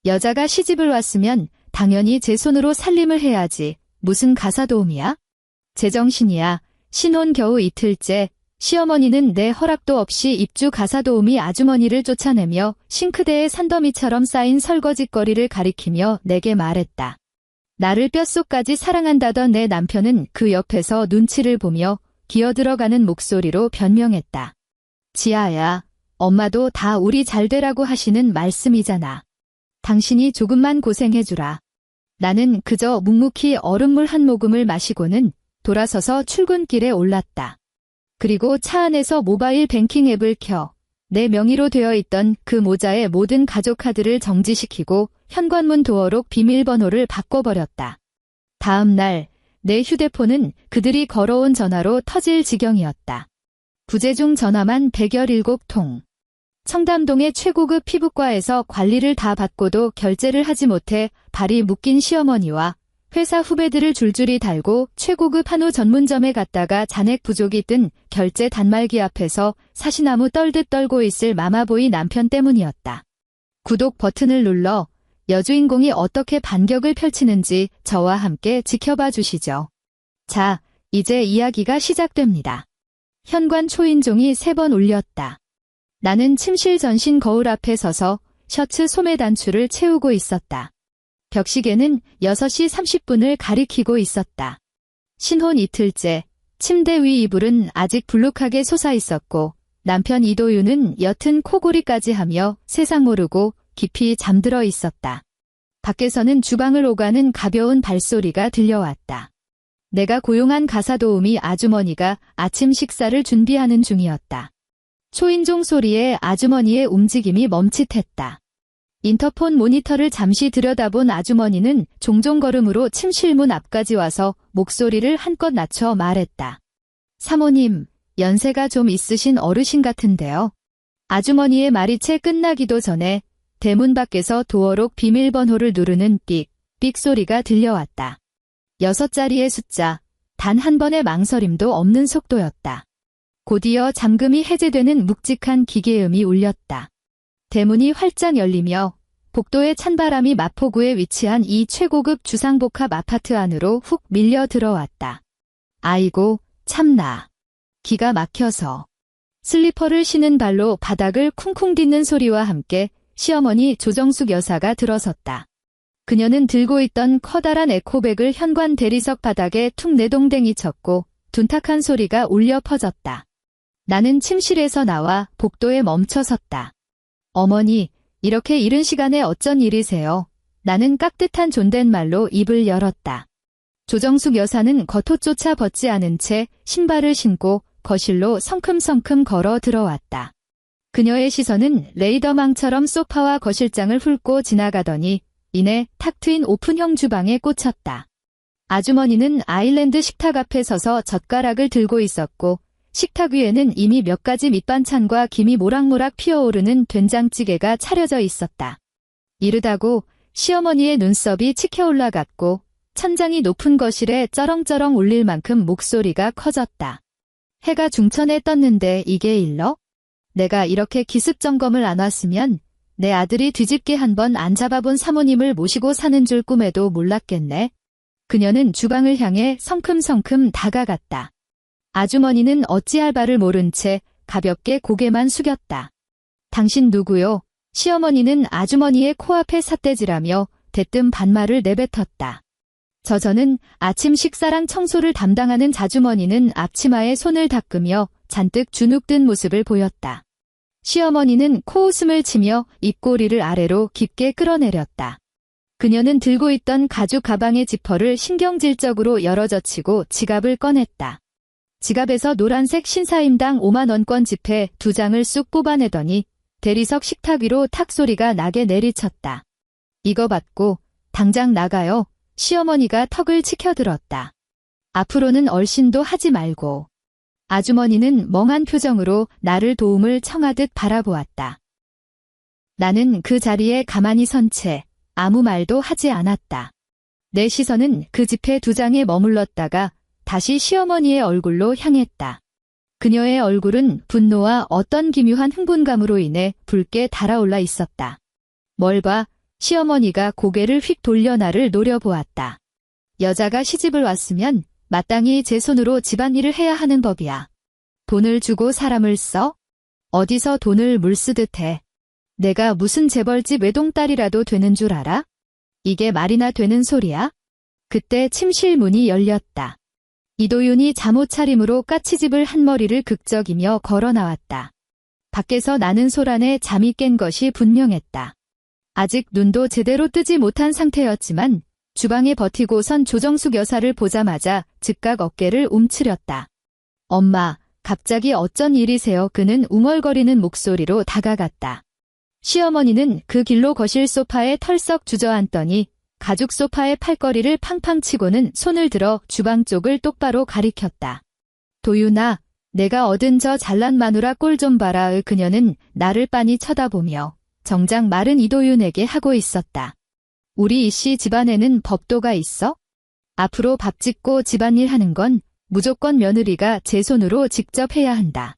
여자가 시집을 왔으면 당연히 제 손으로 살림을 해야지. 무슨 가사도우미야? 제정신이야. 신혼 겨우 이틀째 시어머니는 내 허락도 없이 입주 가사도우미 아주머니를 쫓아내며 싱크대에 산더미처럼 쌓인 설거짓거리를 가리키며 내게 말했다. 나를 뼛속까지 사랑한다던 내 남편은 그 옆에서 눈치를 보며 기어들어가는 목소리로 변명했다. 지아야, 엄마도 다 우리 잘되라고 하시는 말씀이잖아. 당신이 조금만 고생해주라. 나는 그저 묵묵히 얼음물 한 모금을 마시고는 돌아서서 출근길에 올랐다. 그리고 차 안에서 모바일 뱅킹 앱을 켜 내 명의로 되어 있던 그 모자의 모든 가족 카드를 정지시키고 현관문 도어록 비밀번호를 바꿔버렸다. 다음 날 내 휴대폰은 그들이 걸어온 전화로 터질 지경이었다. 부재중 전화만 117통. 청담동의 최고급 피부과에서 관리를 다 받고도 결제를 하지 못해 발이 묶인 시어머니와 회사 후배들을 줄줄이 달고 최고급 한우 전문점에 갔다가 잔액 부족이 뜬 결제 단말기 앞에서 사시나무 떨듯 떨고 있을 마마보이 남편 때문이었다. 구독 버튼을 눌러 여주인공이 어떻게 반격을 펼치는지 저와 함께 지켜봐 주시죠. 자, 이제 이야기가 시작됩니다. 현관 초인종이 3번 울렸다. 나는 침실 전신 거울 앞에 서서 셔츠 소매 단추를 채우고 있었다. 벽시계는 6시 30분을 가리키고 있었다. 신혼 이틀째, 침대 위 이불은 아직 불룩하게 솟아 있었고 남편 이도윤은 옅은 코골이까지 하며 세상 모르고 깊이 잠들어 있었다. 밖에서는 주방을 오가는 가벼운 발소리가 들려왔다. 내가 고용한 가사도우미 아주머니가 아침 식사를 준비하는 중이었다. 초인종 소리에 아주머니의 움직임이 멈칫했다. 인터폰 모니터를 잠시 들여다본 아주머니는 종종 걸음으로 침실문 앞까지 와서 목소리를 한껏 낮춰 말했다. 사모님, 연세가 좀 있으신 어르신 같은데요. 아주머니의 말이 채 끝나기도 전에 대문 밖에서 도어록 비밀번호를 누르는 삑, 삑 소리가 들려왔다. 6자리의 숫자, 단 한 번의 망설임도 없는 속도였다. 곧이어 잠금이 해제되는 묵직한 기계음이 울렸다. 대문이 활짝 열리며 복도의 찬바람이 마포구에 위치한 이 최고급 주상복합 아파트 안으로 훅 밀려 들어왔다. 아이고, 참나. 기가 막혀서. 슬리퍼를 신은 발로 바닥을 쿵쿵 딛는 소리와 함께 시어머니 조정숙 여사가 들어섰다. 그녀는 들고 있던 커다란 에코백을 현관 대리석 바닥에 툭 내동댕이 쳤고 둔탁한 소리가 울려 퍼졌다. 나는 침실에서 나와 복도에 멈춰 섰다. 어머니, 이렇게 이른 시간에 어쩐 일이세요? 나는 깍듯한 존댓말로 입을 열었다. 조정숙 여사는 겉옷조차 벗지 않은 채 신발을 신고 거실로 성큼성큼 걸어 들어왔다. 그녀의 시선은 레이더망처럼 소파와 거실장을 훑고 지나가더니 이내 탁 트인 오픈형 주방에 꽂혔다. 아주머니는 아일랜드 식탁 앞에 서서 젓가락을 들고 있었고 식탁 위에는 이미 몇 가지 밑반찬과 김이 모락모락 피어오르는 된장찌개가 차려져 있었다. 이르다고 시어머니의 눈썹이 치켜 올라갔고 천장이 높은 거실에 쩌렁쩌렁 울릴 만큼 목소리가 커졌다. 해가 중천에 떴는데 이게 일러? 내가 이렇게 기습 점검을 안 왔으면 내 아들이 뒤집게 한번 안 잡아본 사모님을 모시고 사는 줄 꿈에도 몰랐겠네. 그녀는 주방을 향해 성큼성큼 다가갔다. 아주머니는 어찌할 바를 모른 채 가볍게 고개만 숙였다. 당신 누구요? 시어머니는 아주머니의 코앞에 삿대질하며 대뜸 반말을 내뱉었다. 저는 아침 식사랑 청소를 담당하는 자주머니는 앞치마에 손을 닦으며 잔뜩 주눅든 모습을 보였다. 시어머니는 코웃음을 치며 입꼬리를 아래로 깊게 끌어내렸다. 그녀는 들고 있던 가죽 가방의 지퍼를 신경질적으로 열어젖히고 지갑을 꺼냈다. 지갑에서 노란색 신사임당 5만원권 지폐 2장을 쑥 뽑아내더니 대리석 식탁 위로 탁 소리가 나게 내리쳤다. 이거 받고 당장 나가요. 시어머니가 턱을 치켜들었다. 앞으로는 얼씬도 하지 말고. 아주머니는 멍한 표정으로 나를 도움을 청하듯 바라보았다. 나는 그 자리에 가만히 선 채 아무 말도 하지 않았다. 내 시선은 그 지폐 2장에 머물렀다가 다시 시어머니의 얼굴로 향했다. 그녀의 얼굴은 분노와 어떤 기묘한 흥분감으로 인해 붉게 달아올라 있었다. 뭘 봐, 시어머니가 고개를 휙 돌려 나를 노려보았다. 여자가 시집을 왔으면 마땅히 제 손으로 집안일을 해야 하는 법이야. 돈을 주고 사람을 써? 어디서 돈을 물쓰듯 해. 내가 무슨 재벌집 외동딸이라도 되는 줄 알아? 이게 말이나 되는 소리야? 그때 침실 문이 열렸다. 이도윤이 잠옷차림으로 까치집을 한 머리를 극적이며 걸어 나왔다. 밖에서 나는 소란에 잠이 깬 것이 분명했다. 아직 눈도 제대로 뜨지 못한 상태였지만 주방에 버티고 선 조정숙 여사를 보자마자 즉각 어깨를 움츠렸다. 엄마, 갑자기 어쩐 일이세요? 그는 웅얼거리는 목소리로 다가갔다. 시어머니는 그 길로 거실 소파에 털썩 주저앉더니 가죽 소파의 팔걸이를 팡팡 치고는 손을 들어 주방 쪽을 똑바로 가리켰다. 도윤아, 내가 얻은 저 잘난 마누라 꼴 좀 봐라. 그녀는 나를 빤히 쳐다보며 정작 말은 이도윤에게 하고 있었다. 우리 이씨 집안에는 법도가 있어? 앞으로 밥 짓고 집안일 하는 건 무조건 며느리가 제 손으로 직접 해야 한다.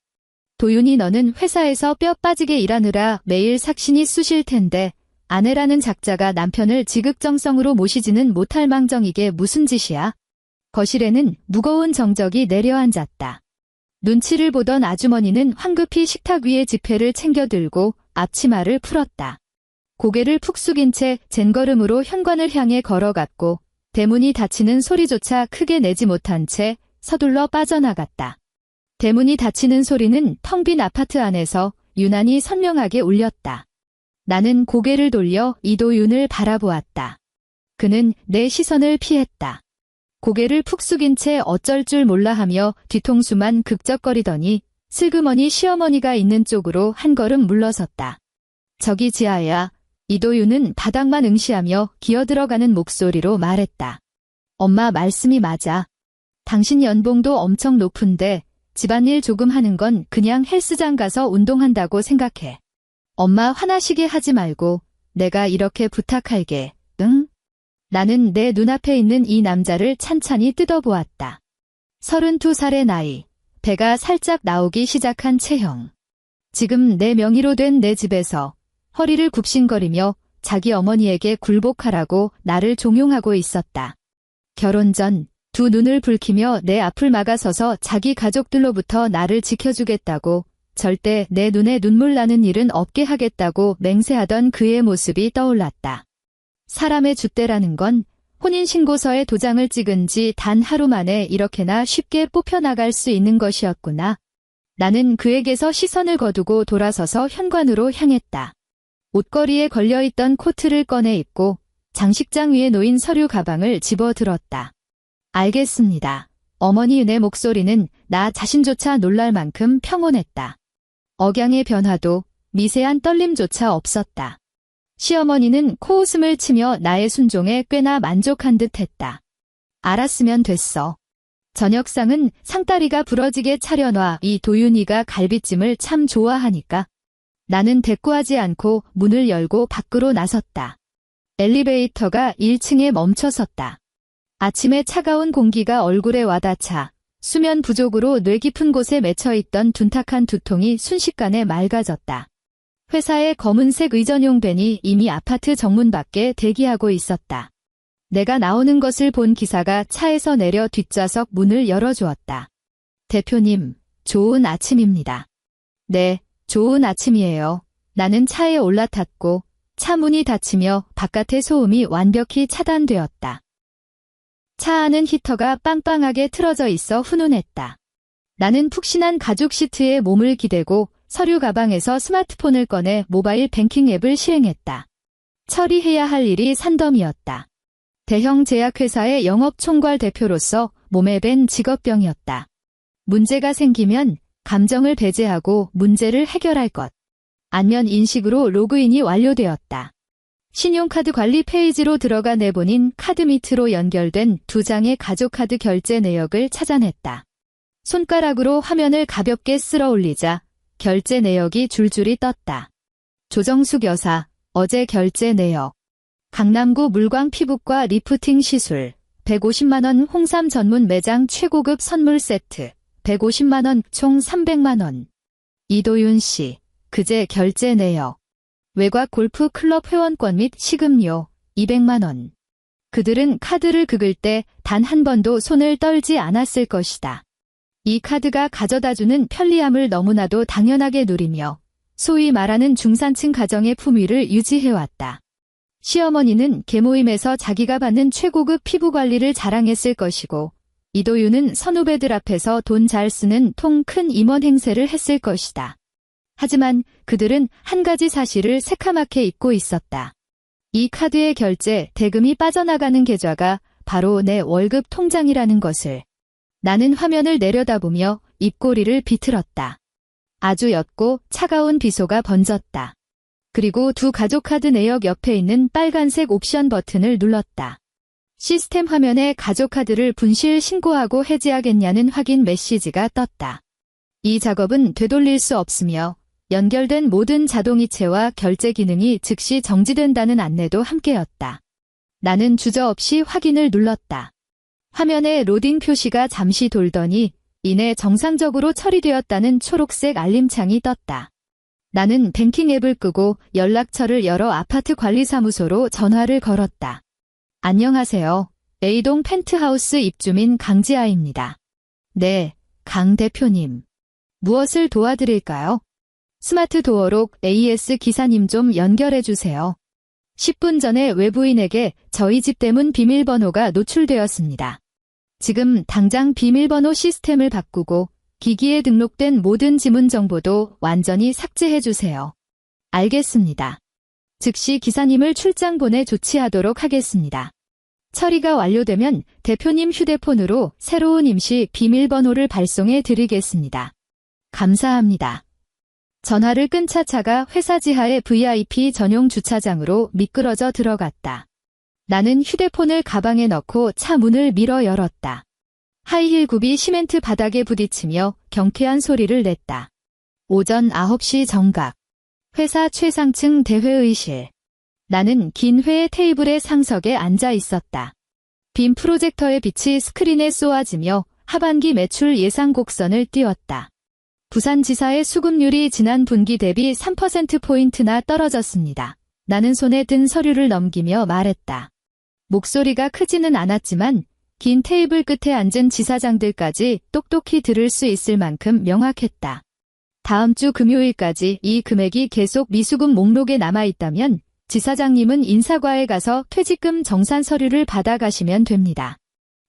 도윤이, 너는 회사에서 뼈 빠지게 일하느라 매일 삭신이 쑤실 텐데 아내라는 작자가 남편을 지극정성으로 모시지는 못할 망정. 이게 무슨 짓이야? 거실에는 무거운 정적이 내려앉았다. 눈치를 보던 아주머니는 황급히 식탁 위에 지폐를 챙겨 들고 앞치마를 풀었다. 고개를 푹 숙인 채 젠걸음으로 현관을 향해 걸어갔고 대문이 닫히는 소리조차 크게 내지 못한 채 서둘러 빠져나갔다. 대문이 닫히는 소리는 텅 빈 아파트 안에서 유난히 선명하게 울렸다. 나는 고개를 돌려 이도윤을 바라보았다. 그는 내 시선을 피했다. 고개를 푹 숙인 채 어쩔 줄 몰라 하며 뒤통수만 극적거리더니 슬그머니 시어머니가 있는 쪽으로 한 걸음 물러섰다. 저기 지아야. 이도윤은 바닥만 응시하며 기어들어가는 목소리로 말했다. 엄마 말씀이 맞아. 당신 연봉도 엄청 높은데 집안일 조금 하는 건 그냥 헬스장 가서 운동한다고 생각해. 엄마 화나시게 하지 말고 내가 이렇게 부탁할게, 응? 나는 내 눈앞에 있는 이 남자를 찬찬히 뜯어보았다. 32살의 나이, 배가 살짝 나오기 시작한 체형. 지금 내 명의로 된 내 집에서 허리를 굽신거리며 자기 어머니에게 굴복하라고 나를 종용하고 있었다. 결혼 전 두 눈을 붉히며 내 앞을 막아서서 자기 가족들로부터 나를 지켜주겠다고, 절대 내 눈에 눈물 나는 일은 없게 하겠다고 맹세하던 그의 모습이 떠올랐다. 사람의 줏대라는 건 혼인신고서에 도장을 찍은 지 단 하루 만에 이렇게나 쉽게 뽑혀나갈 수 있는 것이었구나. 나는 그에게서 시선을 거두고 돌아서서 현관으로 향했다. 옷걸이에 걸려있던 코트를 꺼내 입고 장식장 위에 놓인 서류 가방을 집어들었다. 알겠습니다. 어머니. 내 목소리는 나 자신조차 놀랄 만큼 평온했다. 억양의 변화도 미세한 떨림조차 없었다. 시어머니는 코웃음을 치며 나의 순종에 꽤나 만족한 듯 했다. 알았으면 됐어. 저녁상은 상다리가 부러지게 차려놔. 이 도윤이가 갈비찜을 참 좋아하니까. 나는 대꾸하지 않고 문을 열고 밖으로 나섰다. 엘리베이터가 1층에 멈춰섰다. 아침의 차가운 공기가 얼굴에 와닿자 수면 부족으로 뇌 깊은 곳에 맺혀있던 둔탁한 두통이 순식간에 맑아졌다. 회사의 검은색 의전용 밴이 이미 아파트 정문 밖에 대기하고 있었다. 내가 나오는 것을 본 기사가 차에서 내려 뒷좌석 문을 열어주었다. 대표님, 좋은 아침입니다. 네, 좋은 아침이에요. 나는 차에 올라탔고 차 문이 닫히며 바깥의 소음이 완벽히 차단되었다. 차 안은 히터가 빵빵하게 틀어져 있어 훈훈했다. 나는 푹신한 가죽 시트에 몸을 기대고 서류 가방에서 스마트폰을 꺼내 모바일 뱅킹 앱을 실행했다. 처리해야 할 일이 산더미였다. 대형 제약회사의 영업총괄 대표로서 몸에 밴 직업병이었다. 문제가 생기면 감정을 배제하고 문제를 해결할 것. 안면 인식으로 로그인이 완료되었다. 신용카드 관리 페이지로 들어가 내보낸 카드 밑으로 연결된 2장의 가족카드 결제 내역을 찾아냈다. 손가락으로 화면을 가볍게 쓸어 올리자 결제 내역이 줄줄이 떴다. 조정숙 여사, 어제 결제 내역. 강남구 물광 피부과 리프팅 시술, 150만원 홍삼 전문 매장 최고급 선물 세트, 150만원 총 300만원. 이도윤 씨, 그제 결제 내역. 외곽 골프 클럽 회원권 및 식음료 200만 원. 그들은 카드를 긁을 때 단 한 번도 손을 떨지 않았을 것이다. 이 카드가 가져다주는 편리함을 너무나도 당연하게 누리며 소위 말하는 중산층 가정의 품위를 유지해왔다. 시어머니는 개모임에서 자기가 받는 최고급 피부 관리를 자랑했을 것이고 이도윤은 선후배들 앞에서 돈 잘 쓰는 통 큰 임원 행세를 했을 것이다. 하지만 그들은 한 가지 사실을 새카맣게 잊고 있었다. 이 카드의 결제 대금이 빠져나가는 계좌가 바로 내 월급 통장이라는 것을. 나는 화면을 내려다보며 입꼬리를 비틀었다. 아주 옅고 차가운 비소가 번졌다. 그리고 두 가족카드 내역 옆에 있는 빨간색 옵션 버튼을 눌렀다. 시스템 화면에 가족카드를 분실 신고하고 해지하겠냐는 확인 메시지가 떴다. 이 작업은 되돌릴 수 없으며 연결된 모든 자동이체와 결제 기능이 즉시 정지된다는 안내도 함께였다. 나는 주저없이 확인을 눌렀다. 화면에 로딩 표시가 잠시 돌더니 이내 정상적으로 처리되었다는 초록색 알림창이 떴다. 나는 뱅킹 앱을 끄고 연락처를 열어 아파트 관리사무소로 전화를 걸었다. 안녕하세요. A동 펜트하우스 입주민 강지아입니다. 네, 강 대표님. 무엇을 도와드릴까요? 스마트 도어록 AS 기사님 좀 연결해주세요. 10분 전에 외부인에게 저희 집 대문 비밀번호가 노출되었습니다. 지금 당장 비밀번호 시스템을 바꾸고 기기에 등록된 모든 지문 정보도 완전히 삭제해주세요. 알겠습니다. 즉시 기사님을 출장 보내 조치하도록 하겠습니다. 처리가 완료되면 대표님 휴대폰으로 새로운 임시 비밀번호를 발송해 드리겠습니다. 감사합니다. 전화를 끈 차차가 회사 지하의 VIP 전용 주차장으로 미끄러져 들어갔다. 나는 휴대폰을 가방에 넣고 차 문을 밀어 열었다. 하이힐 굽이 시멘트 바닥에 부딪히며 경쾌한 소리를 냈다. 오전 9시 정각. 회사 최상층 대회의실. 나는 긴 회 테이블의 상석에 앉아 있었다. 빔 프로젝터의 빛이 스크린에 쏘아지며 하반기 매출 예상 곡선을 띄웠다. 부산지사의 수급률이 지난 분기 대비 3%포인트나 떨어졌습니다. 나는 손에 든 서류를 넘기며 말했다. 목소리가 크지는 않았지만 긴 테이블 끝에 앉은 지사장들까지 똑똑히 들을 수 있을 만큼 명확했다. 다음 주 금요일까지 이 금액이 계속 미수금 목록에 남아있다면 지사장님은 인사과에 가서 퇴직금 정산 서류를 받아가시면 됩니다.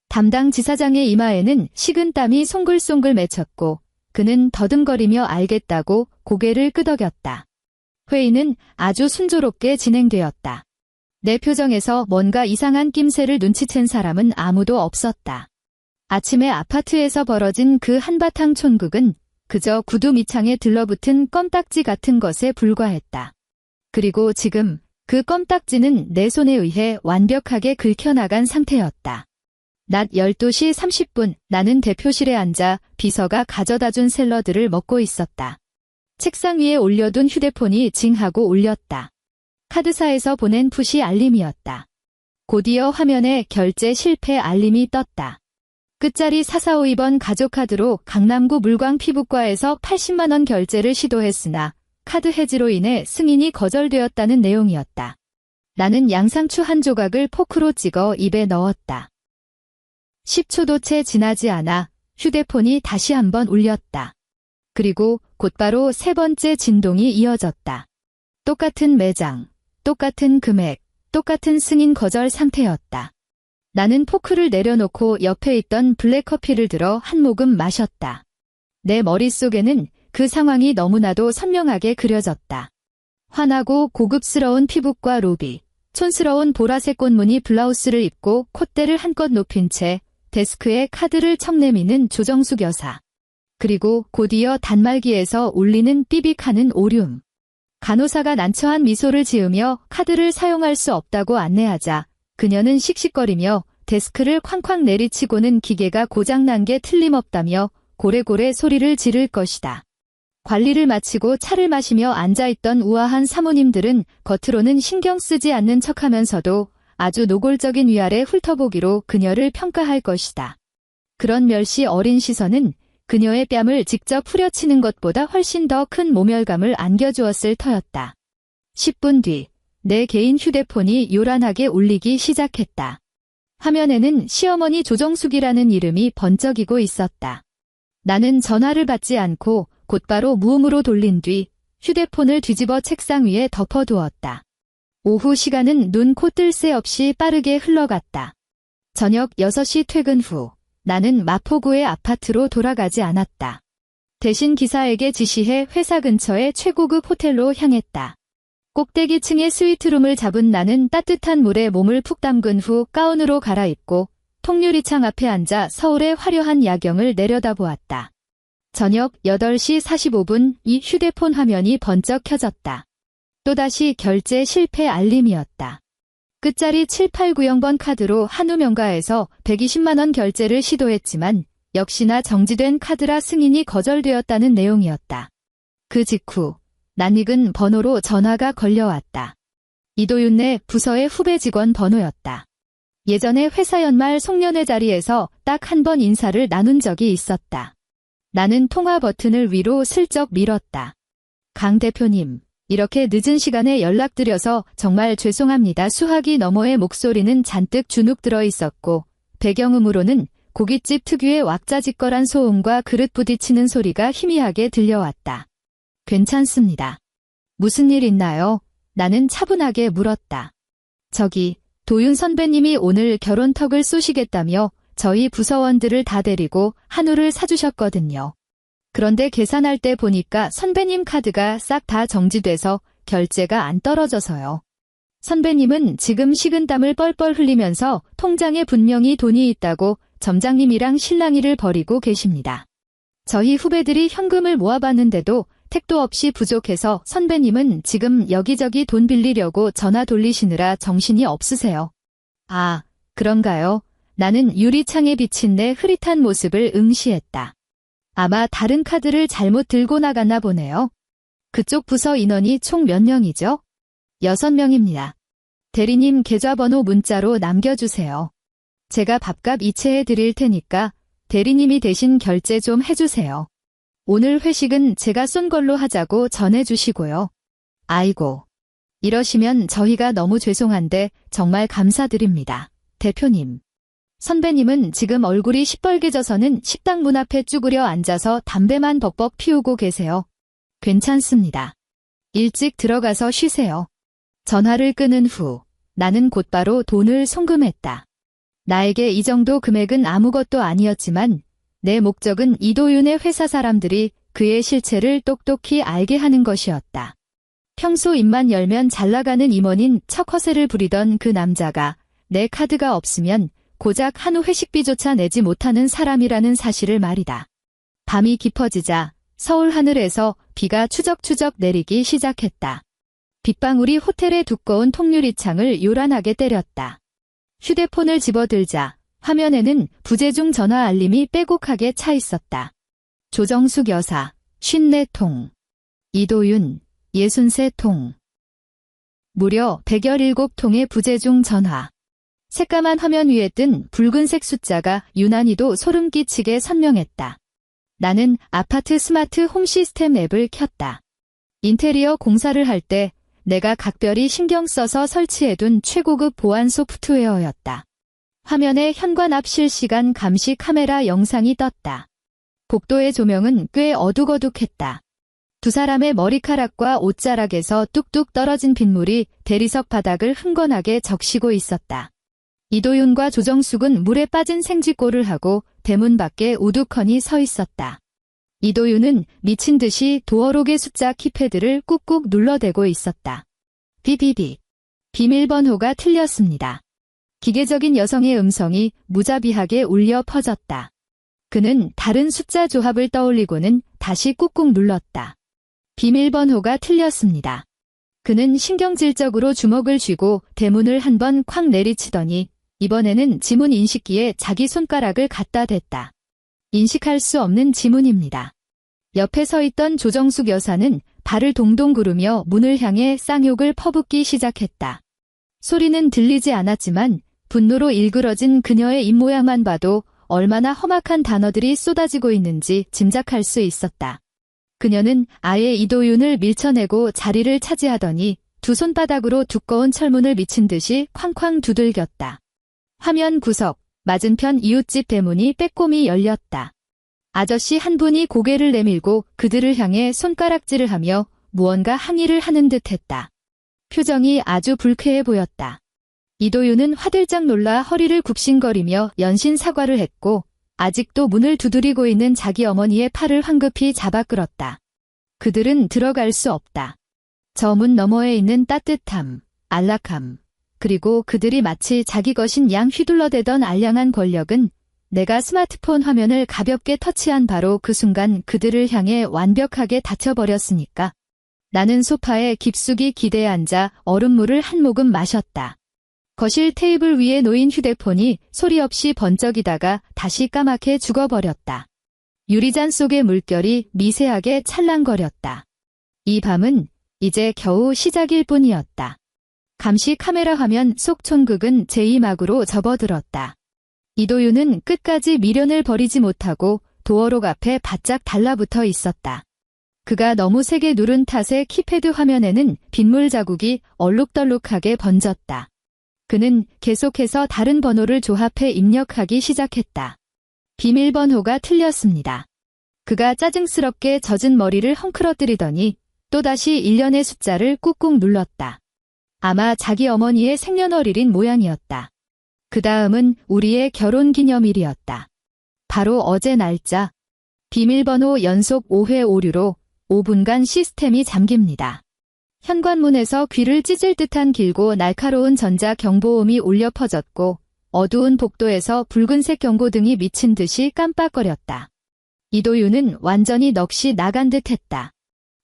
담당 지사장의 이마에는 식은땀이 송글송글 맺혔고 그는 더듬거리며 알겠다고 고개를 끄덕였다. 회의는 아주 순조롭게 진행되었다. 내 표정에서 뭔가 이상한 낌새를 눈치챈 사람은 아무도 없었다. 아침에 아파트에서 벌어진 그 한바탕 촌극은 그저 구두 밑창에 들러붙은 껌딱지 같은 것에 불과했다. 그리고 지금 그 껌딱지는 내 손에 의해 완벽하게 긁혀나간 상태였다. 낮 12시 30분 나는 대표실에 앉아 비서가 가져다준 샐러드를 먹고 있었다. 책상 위에 올려둔 휴대폰이 징하고 울렸다. 카드사에서 보낸 푸시 알림이었다. 곧이어 화면에 결제 실패 알림이 떴다. 끝자리 4452번 가족카드로 강남구 물광 피부과에서 80만 원 결제를 시도했으나 카드 해지로 인해 승인이 거절되었다는 내용이었다. 나는 양상추 한 조각을 포크로 찍어 입에 넣었다. 10초도 채 지나지 않아 휴대폰이 다시 한번 울렸다. 그리고 곧바로 세 번째 진동이 이어졌다. 똑같은 매장, 똑같은 금액, 똑같은 승인 거절 상태였다. 나는 포크를 내려놓고 옆에 있던 블랙커피를 들어 한 모금 마셨다. 내 머릿속에는 그 상황이 너무나도 선명하게 그려졌다. 환하고 고급스러운 피부과 로비, 촌스러운 보라색 꽃무늬 블라우스를 입고 콧대를 한껏 높인 채 데스크에 카드를 척내미는 조정숙 여사. 그리고 곧이어 단말기에서 울리는 삐빅하는 오륨. 간호사가 난처한 미소를 지으며 카드를 사용할 수 없다고 안내하자 그녀는 씩씩거리며 데스크를 쾅쾅 내리치고는 기계가 고장난 게 틀림없다며 고래고래 소리를 지를 것이다. 관리를 마치고 차를 마시며 앉아있던 우아한 사모님들은 겉으로는 신경 쓰지 않는 척하면서도 아주 노골적인 위아래 훑어보기로 그녀를 평가할 것이다. 그런 멸시 어린 시선은 그녀의 뺨을 직접 후려치는 것보다 훨씬 더 큰 모멸감을 안겨주었을 터였다. 10분 뒤, 내 개인 휴대폰이 요란하게 울리기 시작했다. 화면에는 시어머니 조정숙이라는 이름이 번쩍이고 있었다. 나는 전화를 받지 않고 곧바로 무음으로 돌린 뒤 휴대폰을 뒤집어 책상 위에 덮어두었다. 오후 시간은 눈, 코 뜰 새 없이 빠르게 흘러갔다. 저녁 6시 퇴근 후 나는 마포구의 아파트로 돌아가지 않았다. 대신 기사에게 지시해 회사 근처의 최고급 호텔로 향했다. 꼭대기층의 스위트룸을 잡은 나는 따뜻한 물에 몸을 푹 담근 후 가운으로 갈아입고 통유리창 앞에 앉아 서울의 화려한 야경을 내려다보았다. 저녁 8시 45분 이 휴대폰 화면이 번쩍 켜졌다. 또다시 결제 실패 알림이었다. 끝자리 7890번 카드로 한우명가에서 120만원 결제를 시도했지만 역시나 정지된 카드라 승인이 거절되었다는 내용이었다. 그 직후 낯익은 번호로 전화가 걸려왔다. 이도윤네 부서의 후배 직원 번호였다. 예전에 회사 연말 송년회 자리에서 딱 한 번 인사를 나눈 적이 있었다. 나는 통화 버튼을 위로 슬쩍 밀었다. 강 대표님, 이렇게 늦은 시간에 연락드려서 정말 죄송합니다. 수화기 너머의 목소리는 잔뜩 주눅 들어 있었고 배경음으로는 고깃집 특유의 왁자지껄한 소음과 그릇 부딪히는 소리가 희미하게 들려왔다. 괜찮습니다. 무슨 일 있나요? 나는 차분하게 물었다. 저기, 도윤 선배님이 오늘 결혼턱을 쏘시겠다며 저희 부서원들을 다 데리고 한우를 사주셨거든요. 그런데 계산할 때 보니까 선배님 카드가 싹 다 정지돼서 결제가 안 떨어져서요. 선배님은 지금 식은땀을 뻘뻘 흘리면서 통장에 분명히 돈이 있다고 점장님이랑 실랑이를 벌이고 계십니다. 저희 후배들이 현금을 모아봤는데도 택도 없이 부족해서 선배님은 지금 여기저기 돈 빌리려고 전화 돌리시느라 정신이 없으세요. 아, 그런가요? 나는 유리창에 비친 내 흐릿한 모습을 응시했다. 아마 다른 카드를 잘못 들고 나갔나 보네요. 그쪽 부서 인원이 총 몇 명이죠? 6명입니다. 대리님 계좌번호 문자로 남겨주세요. 제가 밥값 이체해 드릴 테니까 대리님이 대신 결제 좀 해주세요. 오늘 회식은 제가 쏜 걸로 하자고 전해주시고요. 아이고. 이러시면 저희가 너무 죄송한데 정말 감사드립니다. 대표님. 선배님은 지금 얼굴이 시뻘개져서는 식당 문 앞에 쭈그려 앉아서 담배만 벅벅 피우고 계세요. 괜찮습니다. 일찍 들어가서 쉬세요. 전화를 끊은 후 나는 곧바로 돈을 송금했다. 나에게 이 정도 금액은 아무것도 아니었지만 내 목적은 이도윤의 회사 사람들이 그의 실체를 똑똑히 알게 하는 것이었다. 평소 입만 열면 잘나가는 임원인 척 허세를 부리던 그 남자가 내 카드가 없으면 고작 한우 회식비조차 내지 못하는 사람이라는 사실을 말이다. 밤이 깊어지자 서울 하늘에서 비가 추적추적 내리기 시작했다. 빗방울이 호텔의 두꺼운 통유리창을 요란하게 때렸다. 휴대폰을 집어들자 화면에는 부재중 전화 알림이 빼곡하게 차 있었다. 조정숙 여사, 54통. 이도윤, 63통. 무려 117통의 부재중 전화. 새까만 화면 위에 뜬 붉은색 숫자가 유난히도 소름 끼치게 선명했다. 나는 아파트 스마트 홈 시스템 앱을 켰다. 인테리어 공사를 할 때 내가 각별히 신경 써서 설치해둔 최고급 보안 소프트웨어였다. 화면에 현관 앞 실시간 감시 카메라 영상이 떴다. 복도의 조명은 꽤 어둑어둑했다. 두 사람의 머리카락과 옷자락에서 뚝뚝 떨어진 빗물이 대리석 바닥을 흥건하게 적시고 있었다. 이도윤과 조정숙은 물에 빠진 생쥐꼴을 하고 대문 밖에 우두커니 서 있었다. 이도윤은 미친 듯이 도어록의 숫자 키패드를 꾹꾹 눌러대고 있었다. 비비비. 비밀번호가 틀렸습니다. 기계적인 여성의 음성이 무자비하게 울려 퍼졌다. 그는 다른 숫자 조합을 떠올리고는 다시 꾹꾹 눌렀다. 비밀번호가 틀렸습니다. 그는 신경질적으로 주먹을 쥐고 대문을 한 번 콱 내리치더니 이번에는 지문 인식기에 자기 손가락을 갖다 댔다. 인식할 수 없는 지문입니다. 옆에 서 있던 조정숙 여사는 발을 동동 구르며 문을 향해 쌍욕을 퍼붓기 시작했다. 소리는 들리지 않았지만 분노로 일그러진 그녀의 입모양만 봐도 얼마나 험악한 단어들이 쏟아지고 있는지 짐작할 수 있었다. 그녀는 아예 이도윤을 밀쳐내고 자리를 차지하더니 두 손바닥으로 두꺼운 철문을 미친 듯이 쾅쾅 두들겼다. 화면 구석, 맞은편 이웃집 대문이 빼꼼히 열렸다. 아저씨 한 분이 고개를 내밀고 그들을 향해 손가락질을 하며 무언가 항의를 하는 듯했다. 표정이 아주 불쾌해 보였다. 이도윤은 화들짝 놀라 허리를 굽신거리며 연신 사과를 했고 아직도 문을 두드리고 있는 자기 어머니의 팔을 황급히 잡아 끌었다. 그들은 들어갈 수 없다. 저 문 너머에 있는 따뜻함, 안락함, 그리고 그들이 마치 자기 것인 양 휘둘러대던 알량한 권력은 내가 스마트폰 화면을 가볍게 터치한 바로 그 순간 그들을 향해 완벽하게 닫혀버렸으니까. 나는 소파에 깊숙이 기대에 앉아 얼음물을 한 모금 마셨다. 거실 테이블 위에 놓인 휴대폰이 소리 없이 번쩍이다가 다시 까맣게 죽어버렸다. 유리잔 속의 물결이 미세하게 찰랑거렸다. 이 밤은 이제 겨우 시작일 뿐이었다. 감시 카메라 화면 속 촌극은 제2막으로 접어들었다. 이도윤은 끝까지 미련을 버리지 못하고 도어록 앞에 바짝 달라붙어 있었다. 그가 너무 세게 누른 탓에 키패드 화면에는 빗물 자국이 얼룩덜룩하게 번졌다. 그는 계속해서 다른 번호를 조합해 입력하기 시작했다. 비밀번호가 틀렸습니다. 그가 짜증스럽게 젖은 머리를 헝클어뜨리더니 또다시 일련의 숫자를 꾹꾹 눌렀다. 아마 자기 어머니의 생년월일인 모양이었다. 그 다음은 우리의 결혼기념일이었다. 바로 어제 날짜. 비밀번호 연속 5회 오류로 5분간 시스템이 잠깁니다. 현관문에서 귀를 찢을 듯한 길고 날카로운 전자 경보음이 울려 퍼졌고 어두운 복도에서 붉은색 경고등이 미친 듯이 깜빡거렸다. 이도윤은 완전히 넋이 나간 듯했다.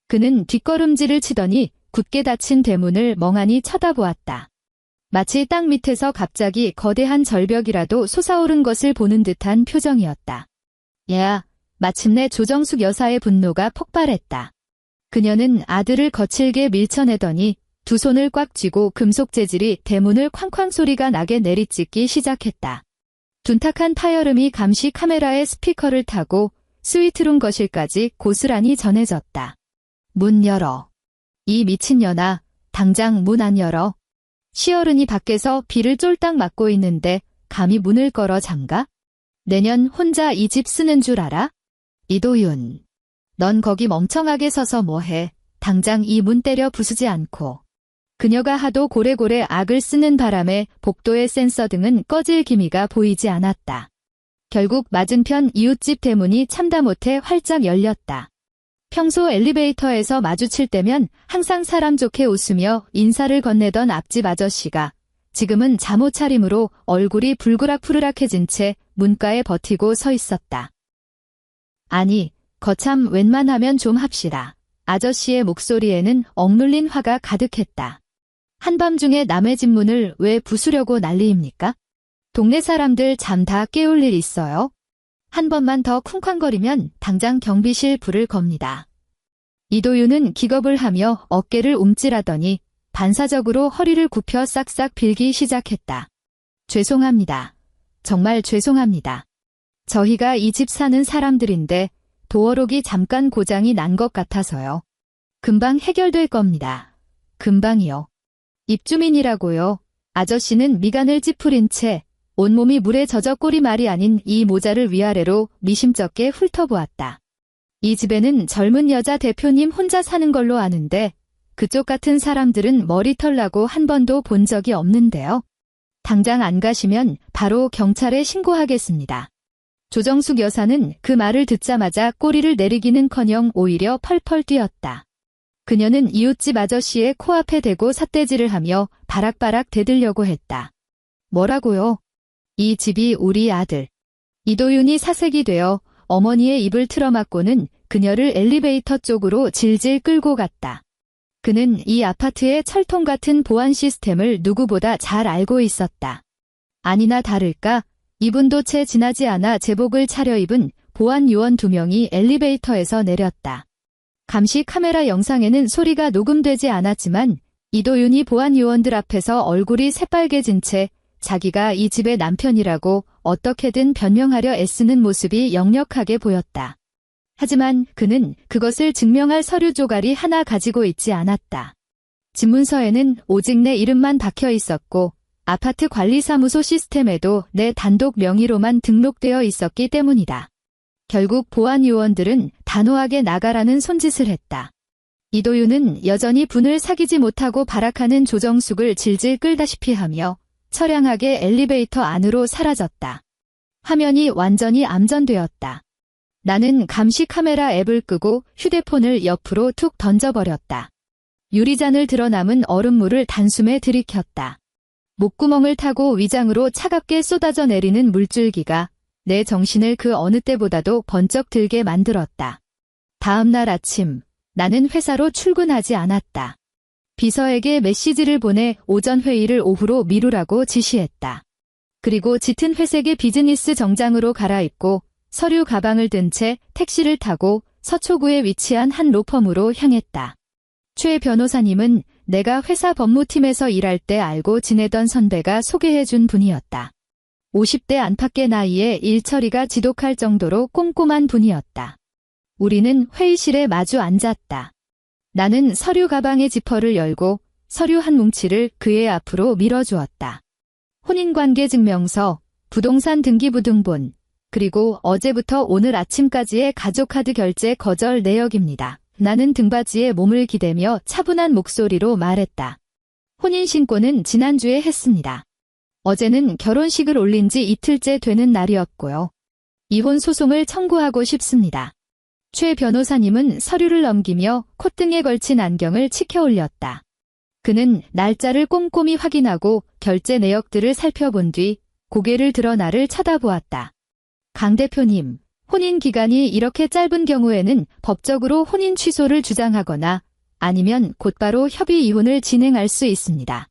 그는 뒷걸음질을 치더니 굳게 닫힌 대문을 멍하니 쳐다보았다. 마치 땅 밑에서 갑자기 거대한 절벽이라도 솟아오른 것을 보는 듯한 표정이었다. 야, 마침내 조정숙 여사의 분노가 폭발했다. 그녀는 아들을 거칠게 밀쳐내더니 두 손을 꽉 쥐고 금속 재질이 대문을 쾅쾅 소리가 나게 내리찍기 시작했다. 둔탁한 파열음이 감시 카메라의 스피커를 타고 스위트룸 거실까지 고스란히 전해졌다. 문 열어. 이 미친년아, 당장 문 안 열어. 시어른이 밖에서 비를 쫄딱 맞고 있는데 감히 문을 걸어 잠가? 내년 혼자 이 집 쓰는 줄 알아? 이도윤. 넌 거기 멍청하게 서서 뭐해. 당장 이 문 때려 부수지 않고. 그녀가 하도 고래고래 악을 쓰는 바람에 복도의 센서 등은 꺼질 기미가 보이지 않았다. 결국 맞은편 이웃집 대문이 참다 못해 활짝 열렸다. 평소 엘리베이터에서 마주칠 때면 항상 사람 좋게 웃으며 인사를 건네던 앞집 아저씨가 지금은 잠옷 차림으로 얼굴이 불그락푸르락해진 채 문가에 버티고 서 있었다. 아니, 거참 웬만하면 좀 합시다. 아저씨의 목소리에는 억눌린 화가 가득했다. 한밤중에 남의 집 문을 왜 부수려고 난리입니까? 동네 사람들 잠 다 깨울 일 있어요? 한 번만 더 쿵쾅거리면 당장 경비실 불을 겁니다. 이도윤은 기겁을 하며 어깨를 움찔하더니 반사적으로 허리를 굽혀 싹싹 빌기 시작했다. 죄송합니다. 정말 죄송합니다. 저희가 이 집 사는 사람들인데 도어록이 잠깐 고장이 난 것 같아서요. 금방 해결될 겁니다. 금방이요. 입주민이라고요. 아저씨는 미간을 찌푸린 채 온몸이 물에 젖어 꼬리 말이 아닌 이 모자를 위아래로 미심쩍게 훑어보았다. 이 집에는 젊은 여자 대표님 혼자 사는 걸로 아는데 그쪽 같은 사람들은 머리털 나고 한 번도 본 적이 없는데요. 당장 안 가시면 바로 경찰에 신고하겠습니다. 조정숙 여사는 그 말을 듣자마자 꼬리를 내리기는커녕 오히려 펄펄 뛰었다. 그녀는 이웃집 아저씨의 코앞에 대고 삿대질을 하며 바락바락 대들려고 했다. 뭐라고요? 이 집이 우리 아들. 이도윤이 사색이 되어 어머니의 입을 틀어막고는 그녀를 엘리베이터 쪽으로 질질 끌고 갔다. 그는 이 아파트의 철통 같은 보안 시스템을 누구보다 잘 알고 있었다. 아니나 다를까 이분도 채 지나지 않아 제복을 차려입은 보안 요원 2명이 엘리베이터에서 내렸다. 감시 카메라 영상에는 소리가 녹음되지 않았지만 이도윤이 보안 요원들 앞에서 얼굴이 새빨개진 채 자기가 이 집의 남편이라고 어떻게든 변명하려 애쓰는 모습이 역력하게 보였다. 하지만 그는 그것을 증명할 서류 조각이 하나 가지고 있지 않았다. 집문서에는 오직 내 이름만 박혀 있었고 아파트 관리사무소 시스템에도 내 단독 명의로만 등록되어 있었기 때문이다. 결국 보안 요원들은 단호하게 나가라는 손짓을 했다. 이도윤은 여전히 분을 사귀지 못하고 발악하는 조정숙을 질질 끌다시피 하며 처량하게 엘리베이터 안으로 사라졌다. 화면이 완전히 암전되었다. 나는 감시 카메라 앱을 끄고 휴대폰을 옆으로 툭 던져버렸다. 유리잔을 들어 남은 얼음물을 단숨에 들이켰다. 목구멍을 타고 위장으로 차갑게 쏟아져 내리는 물줄기가 내 정신을 그 어느 때보다도 번쩍 들게 만들었다. 다음 날 아침, 나는 회사로 출근하지 않았다. 비서에게 메시지를 보내 오전 회의를 오후로 미루라고 지시했다. 그리고 짙은 회색의 비즈니스 정장으로 갈아입고 서류 가방을 든 채 택시를 타고 서초구에 위치한 한 로펌으로 향했다. 최 변호사님은 내가 회사 법무팀에서 일할 때 알고 지내던 선배가 소개해준 분이었다. 50대 안팎의 나이에 일 처리가 지독할 정도로 꼼꼼한 분이었다. 우리는 회의실에 마주 앉았다. 나는 서류 가방의 지퍼를 열고 서류 한 뭉치를 그의 앞으로 밀어주었다. 혼인관계 증명서, 부동산 등기부등본, 그리고 어제부터 오늘 아침까지의 가족카드 결제 거절 내역입니다. 나는 등받이에 몸을 기대며 차분한 목소리로 말했다. 혼인신고는 지난주에 했습니다. 어제는 결혼식을 올린 지 이틀째 되는 날이었고요. 이혼 소송을 청구하고 싶습니다. 최 변호사님은 서류를 넘기며 콧등에 걸친 안경을 치켜 올렸다. 그는 날짜를 꼼꼼히 확인하고 결제 내역들을 살펴본 뒤 고개를 들어 나를 쳐다보았다. 강 대표님, 혼인 기간이 이렇게 짧은 경우에는 법적으로 혼인 취소를 주장하거나 아니면 곧바로 협의 이혼을 진행할 수 있습니다.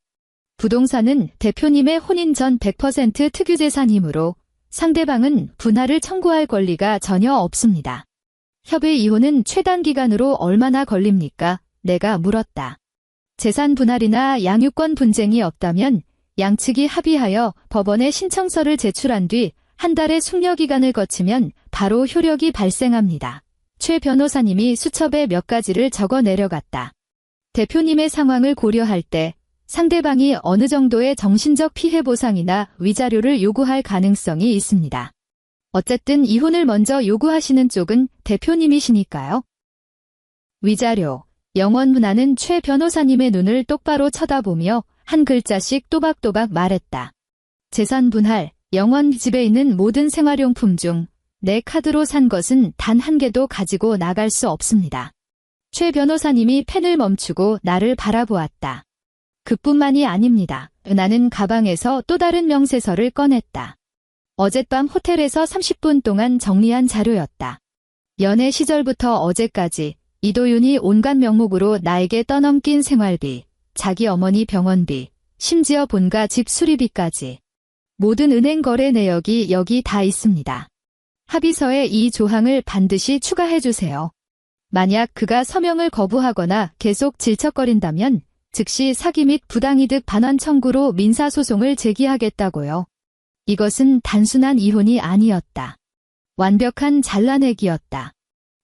부동산은 대표님의 혼인 전 100% 특유재산이므로 상대방은 분할을 청구할 권리가 전혀 없습니다. 협의 이혼은 최단 기간으로 얼마나 걸립니까? 내가 물었다. 재산 분할이나 양육권 분쟁이 없다면 양측이 합의하여 법원에 신청서를 제출한 뒤 한 달의 숙려기간을 거치면 바로 효력이 발생합니다. 최 변호사님이 수첩에 몇 가지를 적어 내려갔다. 대표님의 상황을 고려할 때 상대방이 어느 정도의 정신적 피해 보상이나 위자료를 요구할 가능성이 있습니다. 어쨌든 이혼을 먼저 요구하시는 쪽은 대표님이시니까요. 위자료, 영원문화는 최 변호사님의 눈을 똑바로 쳐다보며 한 글자씩 또박또박 말했다. 재산 분할, 영원 집에 있는 모든 생활용품 중 내 카드로 산 것은 단 한 개도 가지고 나갈 수 없습니다. 최 변호사님이 펜을 멈추고 나를 바라보았다. 그뿐만이 아닙니다. 나는 가방에서 또 다른 명세서를 꺼냈다. 어젯밤 호텔에서 30분 동안 정리한 자료였다. 연애 시절부터 어제까지 이도윤이 온갖 명목으로 나에게 떠넘긴 생활비, 자기 어머니 병원비, 심지어 본가 집 수리비까지. 모든 은행 거래 내역이 여기 다 있습니다. 합의서에 이 조항을 반드시 추가해주세요. 만약 그가 서명을 거부하거나 계속 질척거린다면 즉시 사기 및 부당이득 반환 청구로 민사소송을 제기하겠다고요. 이것은 단순한 이혼이 아니었다. 완벽한 잘라내기였다.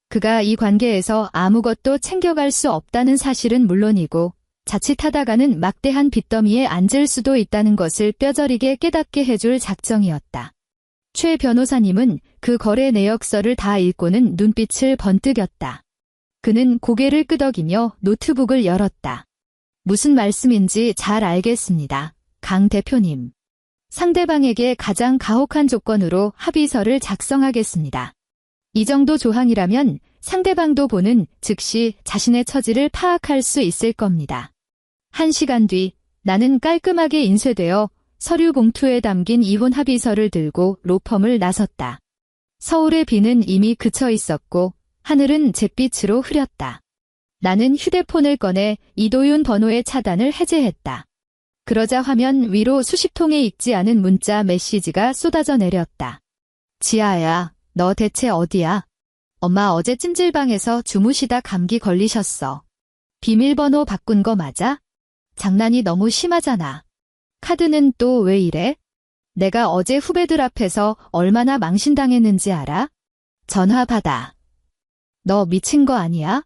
그가 이 관계에서 아무것도 챙겨갈 수 없다는 사실은 물론이고 자칫하다가는 막대한 빚더미에 앉을 수도 있다는 것을 뼈저리게 깨닫게 해줄 작정이었다. 최 변호사님은 그 거래 내역서를 다 읽고는 눈빛을 번뜩였다. 그는 고개를 끄덕이며 노트북을 열었다. 무슨 말씀인지 잘 알겠습니다. 강 대표님. 상대방에게 가장 가혹한 조건으로 합의서를 작성하겠습니다. 이 정도 조항이라면 상대방도 보는 즉시 자신의 처지를 파악할 수 있을 겁니다. 1시간 뒤 나는 깔끔하게 인쇄되어 서류 봉투에 담긴 이혼 합의서를 들고 로펌을 나섰다. 서울의 비는 이미 그쳐 있었고 하늘은 잿빛으로 흐렸다. 나는 휴대폰을 꺼내 이도윤 번호의 차단을 해제했다. 그러자 화면 위로 수십 통의 읽지 않은 문자 메시지가 쏟아져 내렸다. 지아야, 너 대체 어디야? 엄마 어제 찜질방에서 주무시다 감기 걸리셨어. 비밀번호 바꾼 거 맞아? 장난이 너무 심하잖아. 카드는 또 왜 이래? 내가 어제 후배들 앞에서 얼마나 망신당했는지 알아? 전화 받아. 너 미친 거 아니야?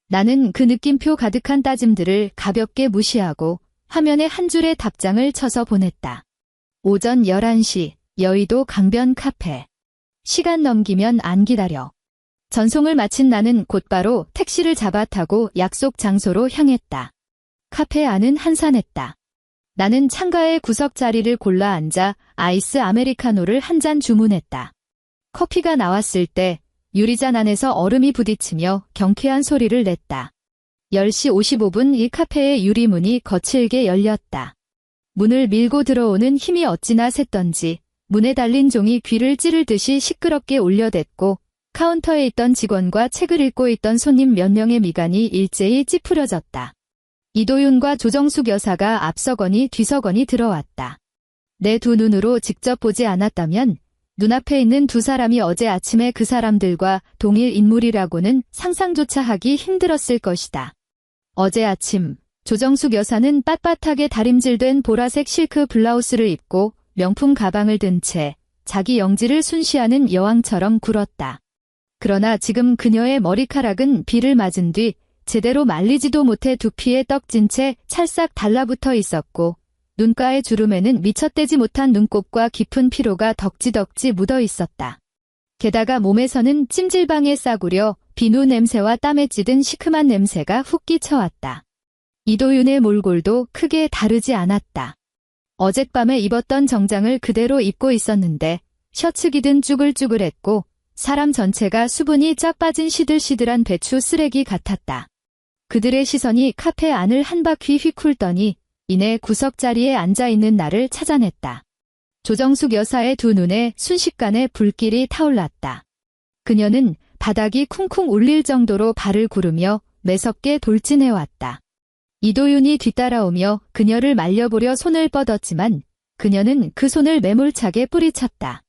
나는 그 느낌표 가득한 따짐들을 가볍게 무시하고 화면에 한 줄의 답장을 쳐서 보냈다. 오전 11시, 여의도 강변 카페. 시간 넘기면 안 기다려. 전송을 마친 나는 곧바로 택시를 잡아 타고 약속 장소로 향했다. 카페 안은 한산했다. 나는 창가에 구석 자리를 골라 앉아 아이스 아메리카노를 한 잔 주문했다. 커피가 나왔을 때 유리잔 안에서 얼음이 부딪히며 경쾌한 소리를 냈다. 10시 55분 이 카페의 유리문이 거칠게 열렸다. 문을 밀고 들어오는 힘이 어찌나 셌던지 문에 달린 종이 귀를 찌를 듯이 시끄럽게 울려댔고 카운터에 있던 직원과 책을 읽고 있던 손님 몇 명의 미간이 일제히 찌푸려졌다. 이도윤과 조정숙 여사가 앞서거니 뒤서거니 들어왔다. 내 두 눈으로 직접 보지 않았다면 눈앞에 있는 두 사람이 어제 아침에 그 사람들과 동일 인물이라고는 상상조차 하기 힘들었을 것이다. 어제 아침 조정숙 여사는 빳빳하게 다림질된 보라색 실크 블라우스를 입고 명품 가방을 든 채 자기 영지를 순시하는 여왕처럼 굴었다. 그러나 지금 그녀의 머리카락은 비를 맞은 뒤 제대로 말리지도 못해 두피에 떡진 채 찰싹 달라붙어 있었고 눈가의 주름에는 미처 떼지 못한 눈곱과 깊은 피로가 덕지덕지 묻어 있었다. 게다가 몸에서는 찜질방에 싸구려 비누 냄새와 땀에 찌든 시큼한 냄새가 훅 끼쳐왔다. 이도윤의 몰골도 크게 다르지 않았다. 어젯밤에 입었던 정장을 그대로 입고 있었는데 셔츠 기든 쭈글쭈글했고 사람 전체가 수분이 쫙 빠진 시들시들한 배추 쓰레기 같았다. 그들의 시선이 카페 안을 한 바퀴 휘굴더니 이내 구석자리에 앉아있는 나를 찾아냈다. 조정숙 여사의 두 눈에 순식간에 불길이 타올랐다. 그녀는 바닥이 쿵쿵 울릴 정도로 발을 구르며 매섭게 돌진해왔다. 이도윤이 뒤따라오며 그녀를 말려보려 손을 뻗었지만 그녀는 그 손을 매몰차게 뿌리쳤다.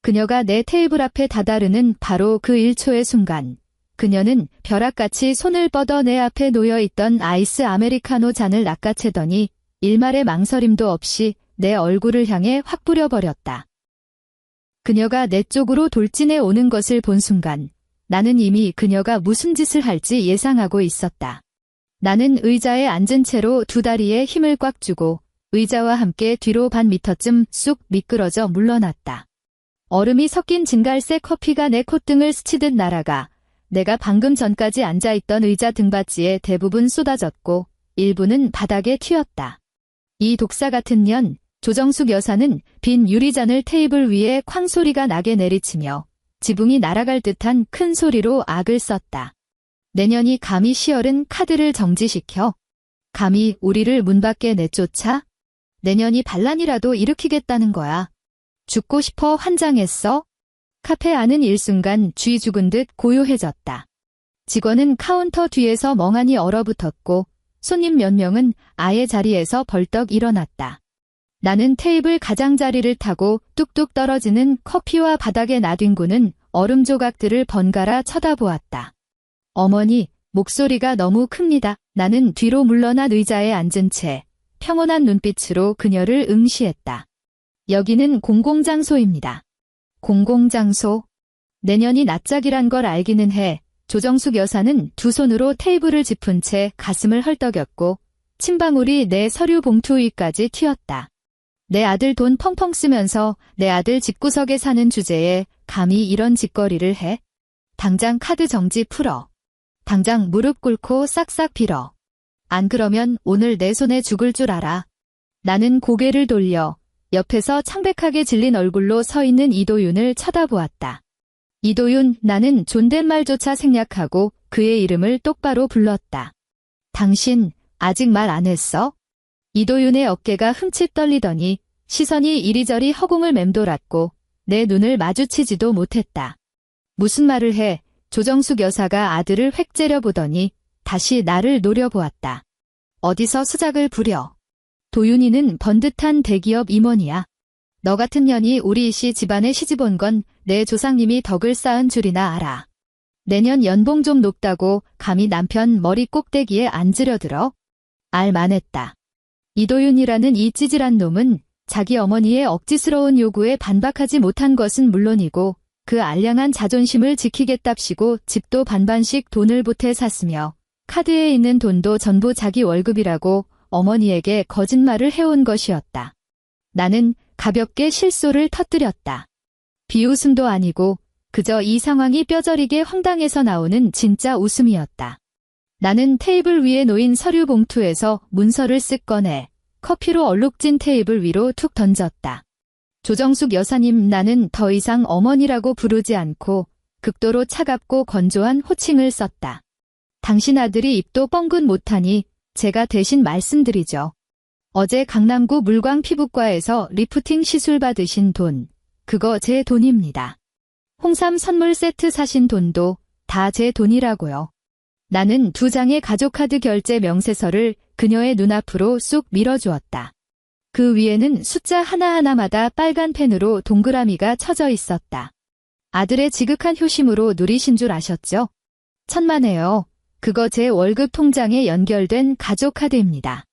그녀가 내 테이블 앞에 다다르는 바로 그 1초의 순간 그녀는 벼락같이 손을 뻗어 내 앞에 놓여있던 아이스 아메리카노 잔을 낚아채더니 일말의 망설임도 없이 내 얼굴을 향해 확 뿌려버렸다. 그녀가 내 쪽으로 돌진해 오는 것을 본 순간 나는 이미 그녀가 무슨 짓을 할지 예상하고 있었다. 나는 의자에 앉은 채로 두 다리에 힘을 꽉 주고 의자와 함께 뒤로 반 미터쯤 쑥 미끄러져 물러났다. 얼음이 섞인 진갈색 커피가 내 콧등을 스치듯 날아가 내가 방금 전까지 앉아있던 의자 등받이에 대부분 쏟아졌고 일부는 바닥에 튀었다. 이 독사 같은 년, 조정숙 여사는 빈 유리잔을 테이블 위에 쾅 소리가 나게 내리치며 지붕이 날아갈 듯한 큰 소리로 악을 썼다. 내년이 감히 시열은 카드를 정지시켜? 감히 우리를 문 밖에 내쫓아? 내년이 반란이라도 일으키겠다는 거야. 죽고 싶어 환장했어? 카페 안은 일순간 쥐 죽은 듯 고요해졌다. 직원은 카운터 뒤에서 멍하니 얼어붙었고 손님 몇 명은 아예 자리에서 벌떡 일어났다. 나는 테이블 가장자리를 타고 뚝뚝 떨어지는 커피와 바닥에 나뒹구는 얼음 조각들을 번갈아 쳐다보았다. 어머니, 목소리가 너무 큽니다. 나는 뒤로 물러난 의자에 앉은 채 평온한 눈빛으로 그녀를 응시했다. 여기는 공공장소입니다. 공공장소? 내년이 낯짝이란 걸 알기는 해. 조정숙 여사는 두 손으로 테이블을 짚은 채 가슴을 헐떡였고 침방울이 내 서류 봉투 위까지 튀었다. 내 아들 돈 펑펑 쓰면서 내 아들 집구석에 사는 주제에 감히 이런 짓거리를 해? 당장 카드 정지 풀어. 당장 무릎 꿇고 싹싹 빌어. 안 그러면 오늘 내 손에 죽을 줄 알아. 나는 고개를 돌려 옆에서 창백하게 질린 얼굴로 서 있는 이도윤을 쳐다보았다. 이도윤, 나는 존댓말조차 생략하고 그의 이름을 똑바로 불렀다. 당신 아직 말 안 했어? 이도윤의 어깨가 흠칫 떨리더니 시선이 이리저리 허공을 맴돌았고 내 눈을 마주치지도 못했다. 무슨 말을 해? 조정숙 여사가 아들을 획 째려보더니 다시 나를 노려보았다. 어디서 수작을 부려? 도윤이는 번듯한 대기업 임원이야. 너 같은 년이 우리 이씨 집안에 시집 온 건 내 조상님이 덕을 쌓은 줄이나 알아. 내년 연봉 좀 높다고 감히 남편 머리 꼭대기에 앉으려 들어? 알만했다. 이도윤이라는 이 찌질한 놈은 자기 어머니의 억지스러운 요구에 반박하지 못한 것은 물론이고 그 알량한 자존심을 지키겠답시고 집도 반반씩 돈을 보태 샀으며 카드에 있는 돈도 전부 자기 월급이라고 어머니에게 거짓말을 해온 것이었다. 나는 가볍게 실소를 터뜨렸다. 비웃음도 아니고 그저 이 상황이 뼈저리게 황당해서 나오는 진짜 웃음이었다. 나는 테이블 위에 놓인 서류 봉투에서 문서를 쓱 꺼내 커피로 얼룩진 테이블 위로 툭 던졌다. 조정숙 여사님, 나는 더 이상 어머니라고 부르지 않고 극도로 차갑고 건조한 호칭을 썼다. 당신 아들이 입도 뻥긋 못하니 제가 대신 말씀드리죠. 어제 강남구 물광 피부과에서 리프팅 시술 받으신 돈, 그거 제 돈입니다. 홍삼 선물 세트 사신 돈도 다 제 돈이라고요. 나는 2장의 가족카드 결제 명세서를 그녀의 눈앞으로 쑥 밀어주었다. 그 위에는 숫자 하나하나마다 빨간 펜으로 동그라미가 쳐져 있었다. 아들의 지극한 효심으로 누리신 줄 아셨죠? 천만에요. 그거 제 월급 통장에 연결된 가족카드입니다.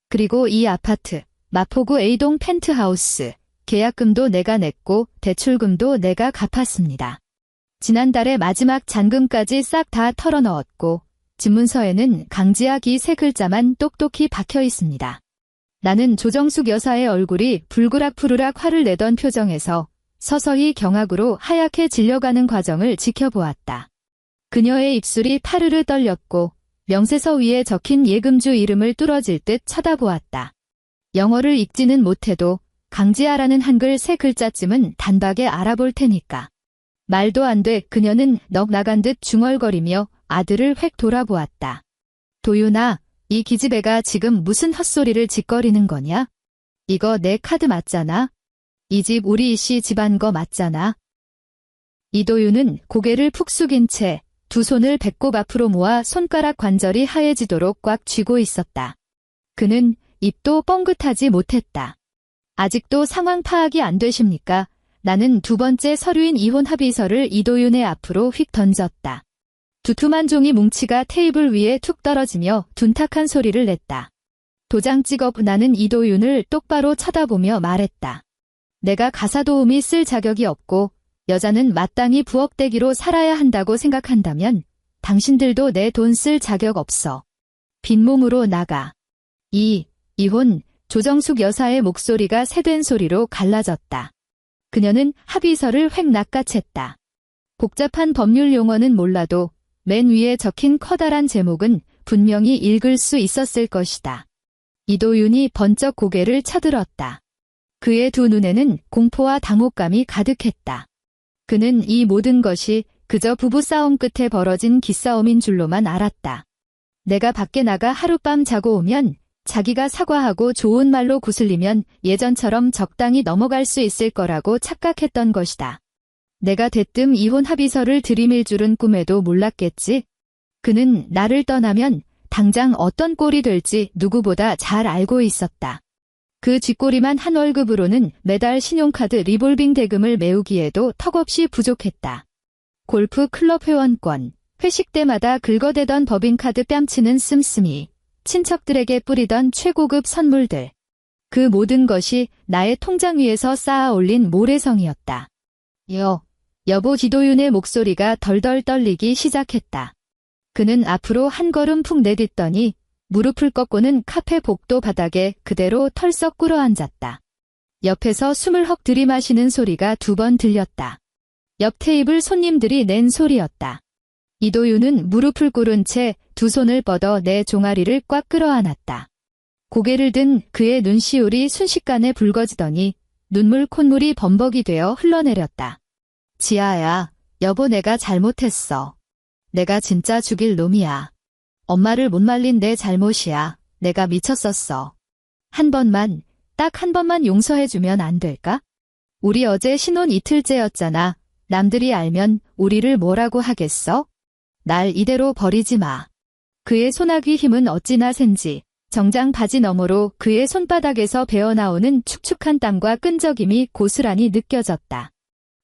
그리고 이 아파트, 마포구 A동 펜트하우스, 계약금도 내가 냈고 대출금도 내가 갚았습니다. 지난달에 마지막 잔금까지 싹 다 털어넣었고 집문서에는 강지아기 3글자만 똑똑히 박혀 있습니다. 나는 조정숙 여사의 얼굴이 불그락푸르락 화를 내던 표정에서 서서히 경악으로 하얗게 질려가는 과정을 지켜보았다. 그녀의 입술이 파르르 떨렸고 명세서 위에 적힌 예금주 이름을 뚫어질 듯 쳐다보았다. 영어를 읽지는 못해도 강지아라는 한글 3글자쯤은 단박에 알아볼 테니까. 말도 안 돼. 그녀는 넋 나간 듯 중얼거리며 아들을 획 돌아보았다. 도윤아, 이 기집애가 지금 무슨 헛소리를 짓거리는 거냐? 이거 내 카드 맞잖아? 이 집 우리 이씨 집안 거 맞잖아? 이도윤은 고개를 푹 숙인 채 2손을 배꼽 앞으로 모아 손가락 관절이 하얘지도록 꽉 쥐고 있었다. 그는 입도 뻥긋하지 못했다. 아직도 상황 파악이 안 되십니까? 나는 2번째 서류인 이혼 합의서를 이도윤의 앞으로 휙 던졌다. 두툼한 종이 뭉치가 테이블 위에 툭 떨어지며 둔탁한 소리를 냈다. 도장 찍어. 나는 이도윤을 똑바로 쳐다보며 말했다. 내가 가사 도우미 쓸 자격이 없고 여자는 마땅히 부엌대기로 살아야 한다고 생각한다면 당신들도 내 돈 쓸 자격 없어. 빈몸으로 나가. 이혼. 조정숙 여사의 목소리가 새된 소리로 갈라졌다. 그녀는 합의서를 획 낚아챘다. 복잡한 법률 용어는 몰라도 맨 위에 적힌 커다란 제목은 분명히 읽을 수 있었을 것이다. 이도윤이 번쩍 고개를 쳐들었다. 그의 2 눈에는 공포와 당혹감이 가득했다. 그는 이 모든 것이 그저 부부싸움 끝에 벌어진 기싸움인 줄로만 알았다. 내가 밖에 나가 하룻밤 자고 오면 자기가 사과하고 좋은 말로 구슬리면 예전처럼 적당히 넘어갈 수 있을 거라고 착각했던 것이다. 내가 대뜸 이혼 합의서를 들이밀 줄은 꿈에도 몰랐겠지. 그는 나를 떠나면 당장 어떤 꼴이 될지 누구보다 잘 알고 있었다. 그 쥐꼬리만 한 월급으로는 매달 신용카드 리볼빙 대금을 메우기에도 턱없이 부족했다. 골프 클럽 회원권, 회식 때마다 긁어대던 법인카드 뺨치는 씀씀이, 친척들에게 뿌리던 최고급 선물들. 그 모든 것이 나의 통장 위에서 쌓아 올린 모래성이었다. 여보. 기도윤의 목소리가 덜덜 떨리기 시작했다. 그는 앞으로 한 걸음 푹 내딛더니 무릎을 꺾고는 카페 복도 바닥에 그대로 털썩 꿇어앉았다. 옆에서 숨을 헉 들이마시는 소리가 2번 들렸다. 옆 테이블 손님들이 낸 소리였다. 이도윤은 무릎을 꿇은 채 2 손을 뻗어 내 종아리를 꽉 끌어안았다. 고개를 든 그의 눈시울이 순식간에 붉어지더니 눈물 콧물이 범벅이 되어 흘러내렸다. 지아야, 여보, 내가 잘못했어. 내가 진짜 죽일 놈이야. 엄마를 못 말린 내 잘못이야. 내가 미쳤었어. 한 번만, 딱 한 번만 용서해주면 안 될까? 우리 어제 신혼 이틀째였잖아. 남들이 알면 우리를 뭐라고 하겠어? 날 이대로 버리지 마. 그의 소나귀 힘은 어찌나 센지 정장 바지 너머로 그의 손바닥에서 배어나오는 축축한 땀과 끈적임이 고스란히 느껴졌다.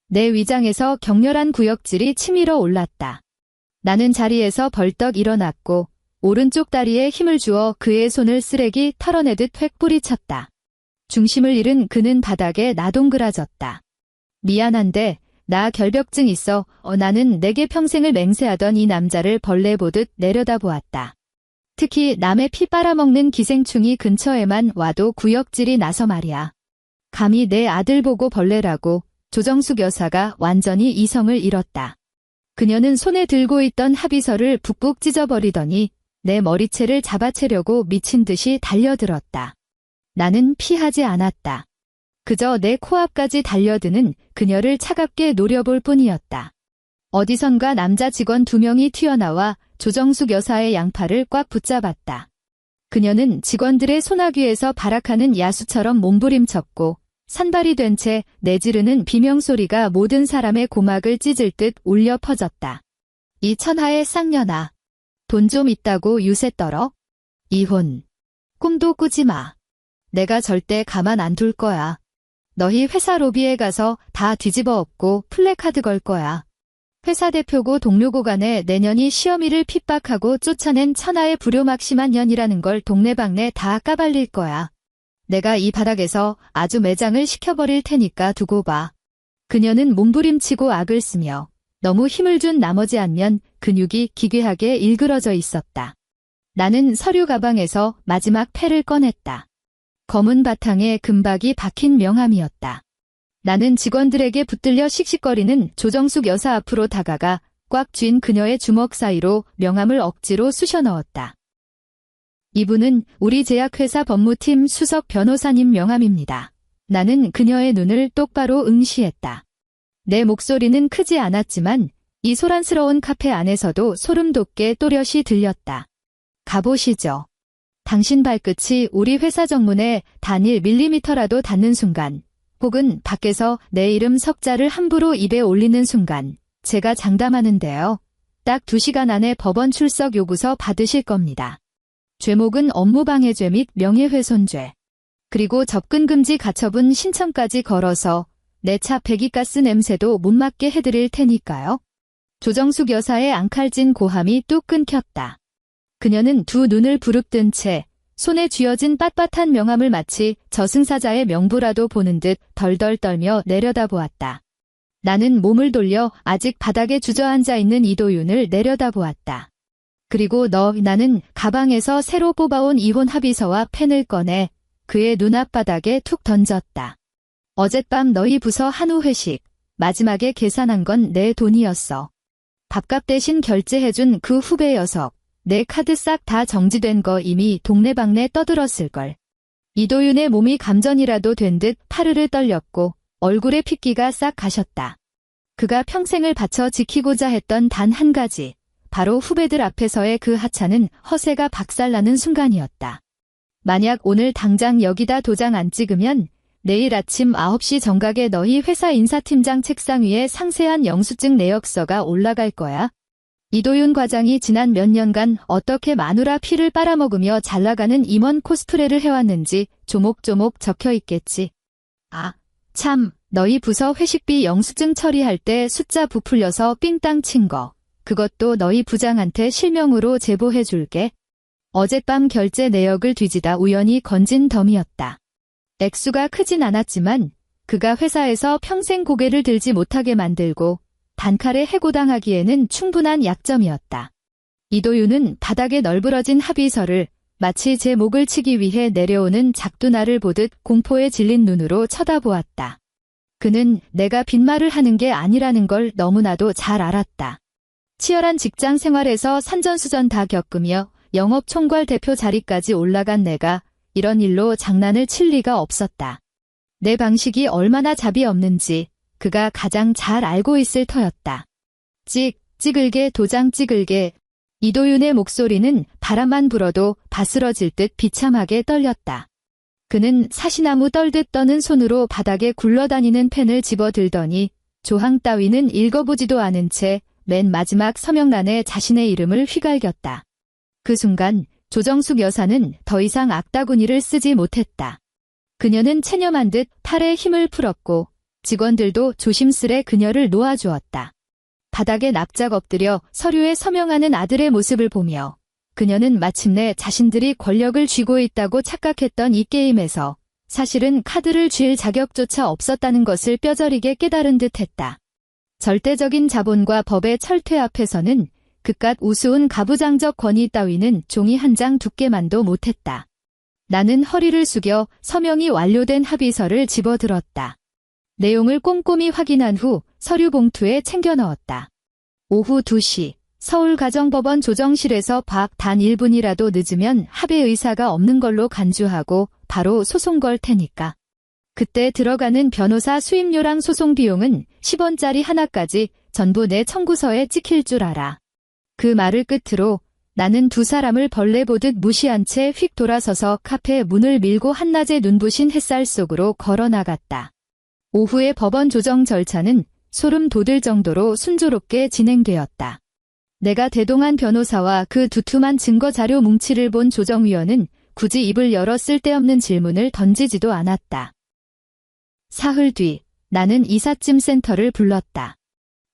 내 위장에서 격렬한 구역질이 치밀어 올랐다. 나는 자리에서 벌떡 일어났고 오른쪽 다리에 힘을 주어 그의 손을 쓰레기 털어내듯 획 뿌리쳤다. 중심을 잃은 그는 바닥에 나동그라졌다. 미안한데 나 결벽증 있어. 나는 내게 평생을 맹세하던 이 남자를 벌레 보듯 내려다보았다. 특히 남의 피 빨아먹는 기생충이 근처에만 와도 구역질이 나서 말이야. 감히 내 아들 보고 벌레라고. 조정숙 여사가 완전히 이성을 잃었다. 그녀는 손에 들고 있던 합의서를 북북 찢어버리더니 내 머리채를 잡아채려고 미친 듯이 달려들었다. 나는 피하지 않았다. 그저 내 코앞까지 달려드는 그녀를 차갑게 노려볼 뿐이었다. 어디선가 남자 직원 2명이 튀어나와 조정숙 여사의 양팔을 꽉 붙잡았다. 그녀는 직원들의 소나귀에서 발악하는 야수처럼 몸부림쳤고 산발이 된 채 내지르는 비명소리가 모든 사람의 고막을 찢을 듯 울려 퍼졌다. 이 천하의 쌍년아. 돈 좀 있다고 유세 떨어? 이혼. 꿈도 꾸지 마. 내가 절대 가만 안 둘 거야. 너희 회사 로비에 가서 다 뒤집어 엎고 플래카드 걸 거야. 회사 대표고 동료고 간에 내년이 시어미를 핍박하고 쫓아낸 천하의 불효막심한 년이라는 걸 동네방네 다 까발릴 거야. 내가 이 바닥에서 아주 매장을 시켜버릴 테니까 두고 봐. 그녀는 몸부림치고 악을 쓰며 너무 힘을 준 나머지 안면 근육이 기괴하게 일그러져 있었다. 나는 서류 가방에서 마지막 패를 꺼냈다. 검은 바탕에 금박이 박힌 명함이었다. 나는 직원들에게 붙들려 씩씩거리는 조정숙 여사 앞으로 다가가 꽉 쥔 그녀의 주먹 사이로 명함을 억지로 쑤셔 넣었다. 이분은 우리 제약회사 법무팀 수석 변호사님 명함입니다. 나는 그녀의 눈을 똑바로 응시했다. 내 목소리는 크지 않았지만 이 소란스러운 카페 안에서도 소름 돋게 또렷이 들렸다. 가보시죠. 당신 발끝이 우리 회사 정문에 단 1mm라도 닿는 순간, 혹은 밖에서 내 이름 석자를 함부로 입에 올리는 순간, 제가 장담하는데요. 딱 2시간 안에 법원 출석 요구서 받으실 겁니다. 죄목은 업무방해죄 및 명예훼손죄. 그리고 접근금지 가처분 신청까지 걸어서 내 차 배기가스 냄새도 못 맡게 해드릴 테니까요. 조정숙 여사의 앙칼진 고함이 뚝 끊겼다. 그녀는 두 눈을 부릅뜬 채 손에 쥐어진 빳빳한 명함을 마치 저승사자의 명부라도 보는 듯 덜덜 떨며 내려다보았다. 나는 몸을 돌려 아직 바닥에 주저앉아 있는 이도윤을 내려다보았다. 그리고 나는 가방에서 새로 뽑아온 이혼 합의서와 펜을 꺼내 그의 눈앞바닥에 툭 던졌다. 어젯밤 너희 부서 한우 회식, 마지막에 계산한 건 내 돈이었어. 밥값 대신 결제해준 그 후배 녀석, 내 카드 싹 다 정지된 거 이미 동네방네 떠들었을걸. 이도윤의 몸이 감전이라도 된 듯 파르르 떨렸고 얼굴에 핏기가 싹 가셨다. 그가 평생을 바쳐 지키고자 했던 단 한 가지. 바로 후배들 앞에서의 그 하찮은 허세가 박살나는 순간이었다. 만약 오늘 당장 여기다 도장 안 찍으면 내일 아침 9시 정각에 너희 회사 인사팀장 책상 위에 상세한 영수증 내역서가 올라갈 거야. 이도윤 과장이 지난 몇 년간 어떻게 마누라 피를 빨아먹으며 잘나가는 임원 코스프레를 해왔는지 조목조목 적혀 있겠지. 아, 참, 너희 부서 회식비 영수증 처리할 때 숫자 부풀려서 삥땅 친 거. 그것도 너희 부장한테 실명으로 제보해 줄게. 어젯밤 결제 내역을 뒤지다 우연히 건진 덤이었다. 액수가 크진 않았지만 그가 회사에서 평생 고개를 들지 못하게 만들고 단칼에 해고당하기에는 충분한 약점이었다. 이도윤은 바닥에 널브러진 합의서를 마치 제 목을 치기 위해 내려오는 작두나를 보듯 공포에 질린 눈으로 쳐다보았다. 그는 내가 빈말을 하는 게 아니라는 걸 너무나도 잘 알았다. 치열한 직장 생활에서 산전수전 다 겪으며 영업총괄 대표 자리까지 올라간 내가 이런 일로 장난을 칠 리가 없었다. 내 방식이 얼마나 잡이 없는지 그가 가장 잘 알고 있을 터였다. 찌글게 도장 찌글게. 이도윤의 목소리는 바람만 불어도 바스러질 듯 비참하게 떨렸다. 그는 사시나무 떨듯 떠는 손으로 바닥에 굴러다니는 펜을 집어들더니 조항 따위는 읽어보지도 않은 채 맨 마지막 서명란에 자신의 이름을 휘갈겼다. 그 순간 조정숙 여사는 더 이상 악다구니를 쓰지 못했다. 그녀는 체념한 듯 팔에 힘을 풀었고 직원들도 조심스레 그녀를 놓아주었다. 바닥에 납작 엎드려 서류에 서명하는 아들의 모습을 보며 그녀는 마침내 자신들이 권력을 쥐고 있다고 착각했던 이 게임에서 사실은 카드를 쥘 자격조차 없었다는 것을 뼈저리게 깨달은 듯했다. 절대적인 자본과 법의 철퇴 앞에서는 그깟 우스운 가부장적 권위 따위는 종이 한 장 두께만도 못했다. 나는 허리를 숙여 서명이 완료된 합의서를 집어들었다. 내용을 꼼꼼히 확인한 후 서류 봉투에 챙겨 넣었다. 오후 2시 서울가정법원 조정실에서 박 단 1분이라도 늦으면 합의 의사가 없는 걸로 간주하고 바로 소송 걸 테니까. 그때 들어가는 변호사 수임료랑 소송 비용은 10원짜리 하나까지 전부 내 청구서에 찍힐 줄 알아. 그 말을 끝으로 나는 두 사람을 벌레 보듯 무시한 채 휙 돌아서서 카페 문을 밀고 한낮에 눈부신 햇살 속으로 걸어 나갔다. 오후의 법원 조정 절차는 소름 돋을 정도로 순조롭게 진행되었다. 내가 대동한 변호사와 그 두툼한 증거자료 뭉치를 본 조정위원은 굳이 입을 열어 쓸데없는 질문을 던지지도 않았다. 사흘 뒤 나는 이삿짐 센터를 불렀다.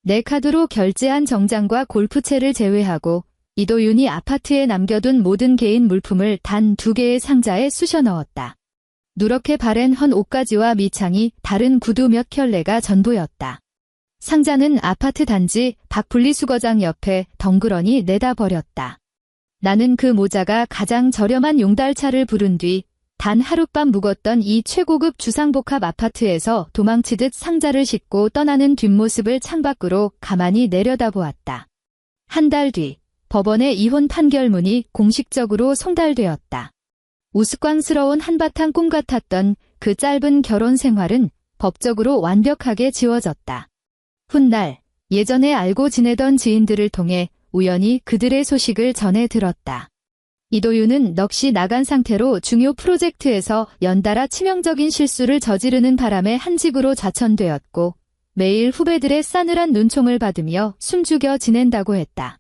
내 카드로 결제한 정장과 골프채를 제외하고 이도윤이 아파트에 남겨둔 모든 개인 물품을 단 2개의 상자에 쑤셔 넣었다. 누렇게 바랜 헌 옷가지와 밑창이 다른 구두 몇 켤레가 전부였다. 상자는 아파트 단지 밖 분리수거장 옆에 덩그러니 내다 버렸다. 나는 그 모자가 가장 저렴한 용달차를 부른 뒤 단 하룻밤 묵었던 이 최고급 주상복합 아파트에서 도망치듯 상자를 싣고 떠나는 뒷모습을 창밖으로 가만히 내려다보았다. 한 달 뒤 법원의 이혼 판결문이 공식적으로 송달되었다. 우스꽝스러운 한바탕 꿈 같았던 그 짧은 결혼 생활은 법적으로 완벽하게 지워졌다. 훗날 예전에 알고 지내던 지인들을 통해 우연히 그들의 소식을 전해 들었다. 이도윤은 넋이 나간 상태로 중요 프로젝트에서 연달아 치명적인 실수를 저지르는 바람에 한직으로 좌천되었고 매일 후배들의 싸늘한 눈총을 받으며 숨죽여 지낸다고 했다.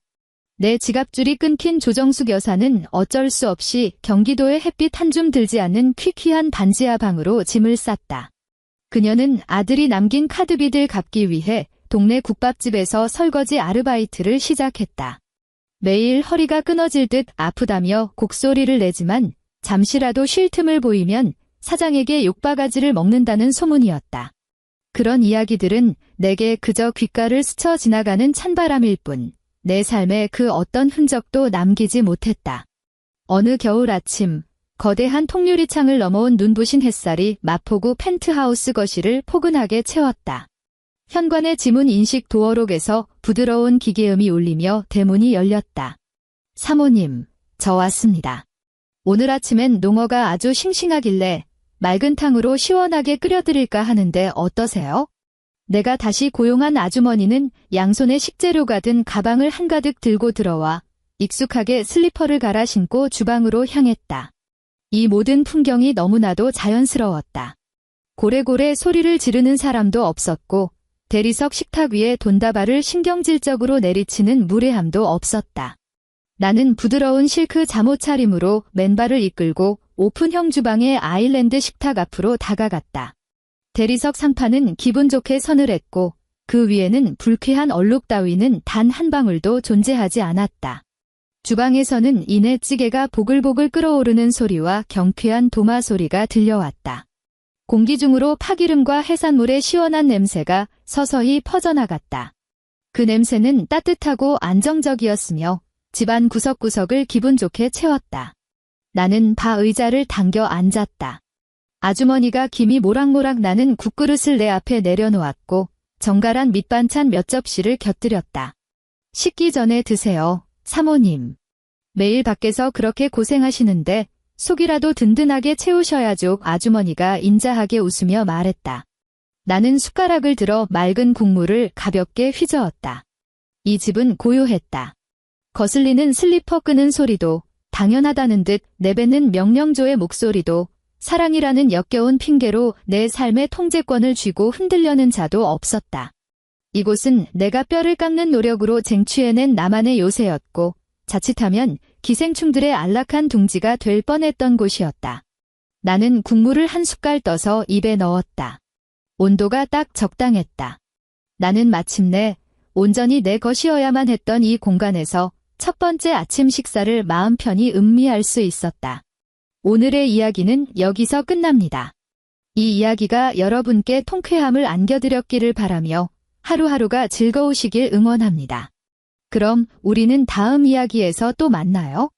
내 지갑줄이 끊긴 조정숙 여사는 어쩔 수 없이 경기도의 햇빛 한 줌 들지 않는 퀴퀴한 반지하 방으로 짐을 쌌다. 그녀는 아들이 남긴 카드비들 갚기 위해 동네 국밥집에서 설거지 아르바이트를 시작했다. 매일 허리가 끊어질 듯 아프다며 곡소리를 내지만 잠시라도 쉴 틈을 보이면 사장에게 욕바가지를 먹는다는 소문이었다. 그런 이야기들은 내게 그저 귓가를 스쳐 지나가는 찬바람일 뿐 내 삶에 그 어떤 흔적도 남기지 못했다. 어느 겨울 아침 거대한 통유리창을 넘어온 눈부신 햇살이 마포구 펜트하우스 거실을 포근하게 채웠다. 현관의 지문 인식 도어록에서 부드러운 기계음이 울리며 대문이 열렸다. 사모님, 저 왔습니다. 오늘 아침엔 농어가 아주 싱싱하길래 맑은 탕으로 시원하게 끓여드릴까 하는데 어떠세요? 내가 다시 고용한 아주머니는 양손에 식재료가 든 가방을 한가득 들고 들어와 익숙하게 슬리퍼를 갈아 신고 주방으로 향했다. 이 모든 풍경이 너무나도 자연스러웠다. 고래고래 소리를 지르는 사람도 없었고 대리석 식탁 위에 돈다발을 신경질적으로 내리치는 무례함도 없었다. 나는 부드러운 실크 잠옷 차림으로 맨발을 이끌고 오픈형 주방의 아일랜드 식탁 앞으로 다가갔다. 대리석 상판은 기분 좋게 서늘했고 그 위에는 불쾌한 얼룩 따위는 단 한 방울도 존재하지 않았다. 주방에서는 이내 찌개가 보글보글 끓어오르는 소리와 경쾌한 도마 소리가 들려왔다. 공기 중으로 파기름과 해산물의 시원한 냄새가 서서히 퍼져나갔다. 그 냄새는 따뜻하고 안정적이었으며 집안 구석구석을 기분 좋게 채웠다. 나는 바 의자를 당겨 앉았다. 아주머니가 김이 모락모락 나는 국그릇을 내 앞에 내려놓았고 정갈한 밑반찬 몇 접시를 곁들였다. 식기 전에 드세요, 사모님. 매일 밖에서 그렇게 고생하시는데 속이라도 든든하게 채우셔야죠. 아주머니가 인자하게 웃으며 말했다. 나는 숟가락을 들어 맑은 국물을 가볍게 휘저었다. 이 집은 고요했다. 거슬리는 슬리퍼 끄는 소리도 당연하다는 듯 내뱉는 명령조의 목소리도 사랑이라는 역겨운 핑계로 내 삶의 통제권을 쥐고 흔들려는 자도 없었다. 이곳은 내가 뼈를 깎는 노력으로 쟁취해낸 나만의 요새였고 자칫하면 기생충들의 안락한 둥지가 될 뻔했던 곳이었다. 나는 국물을 한 숟갈 떠서 입에 넣었다. 온도가 딱 적당했다. 나는 마침내 온전히 내 것이어야만 했던 이 공간에서 첫 번째 아침 식사를 마음 편히 음미할 수 있었다. 오늘의 이야기는 여기서 끝납니다. 이 이야기가 여러분께 통쾌함을 안겨드렸기를 바라며 하루하루가 즐거우시길 응원합니다. 그럼 우리는 다음 이야기에서 또 만나요.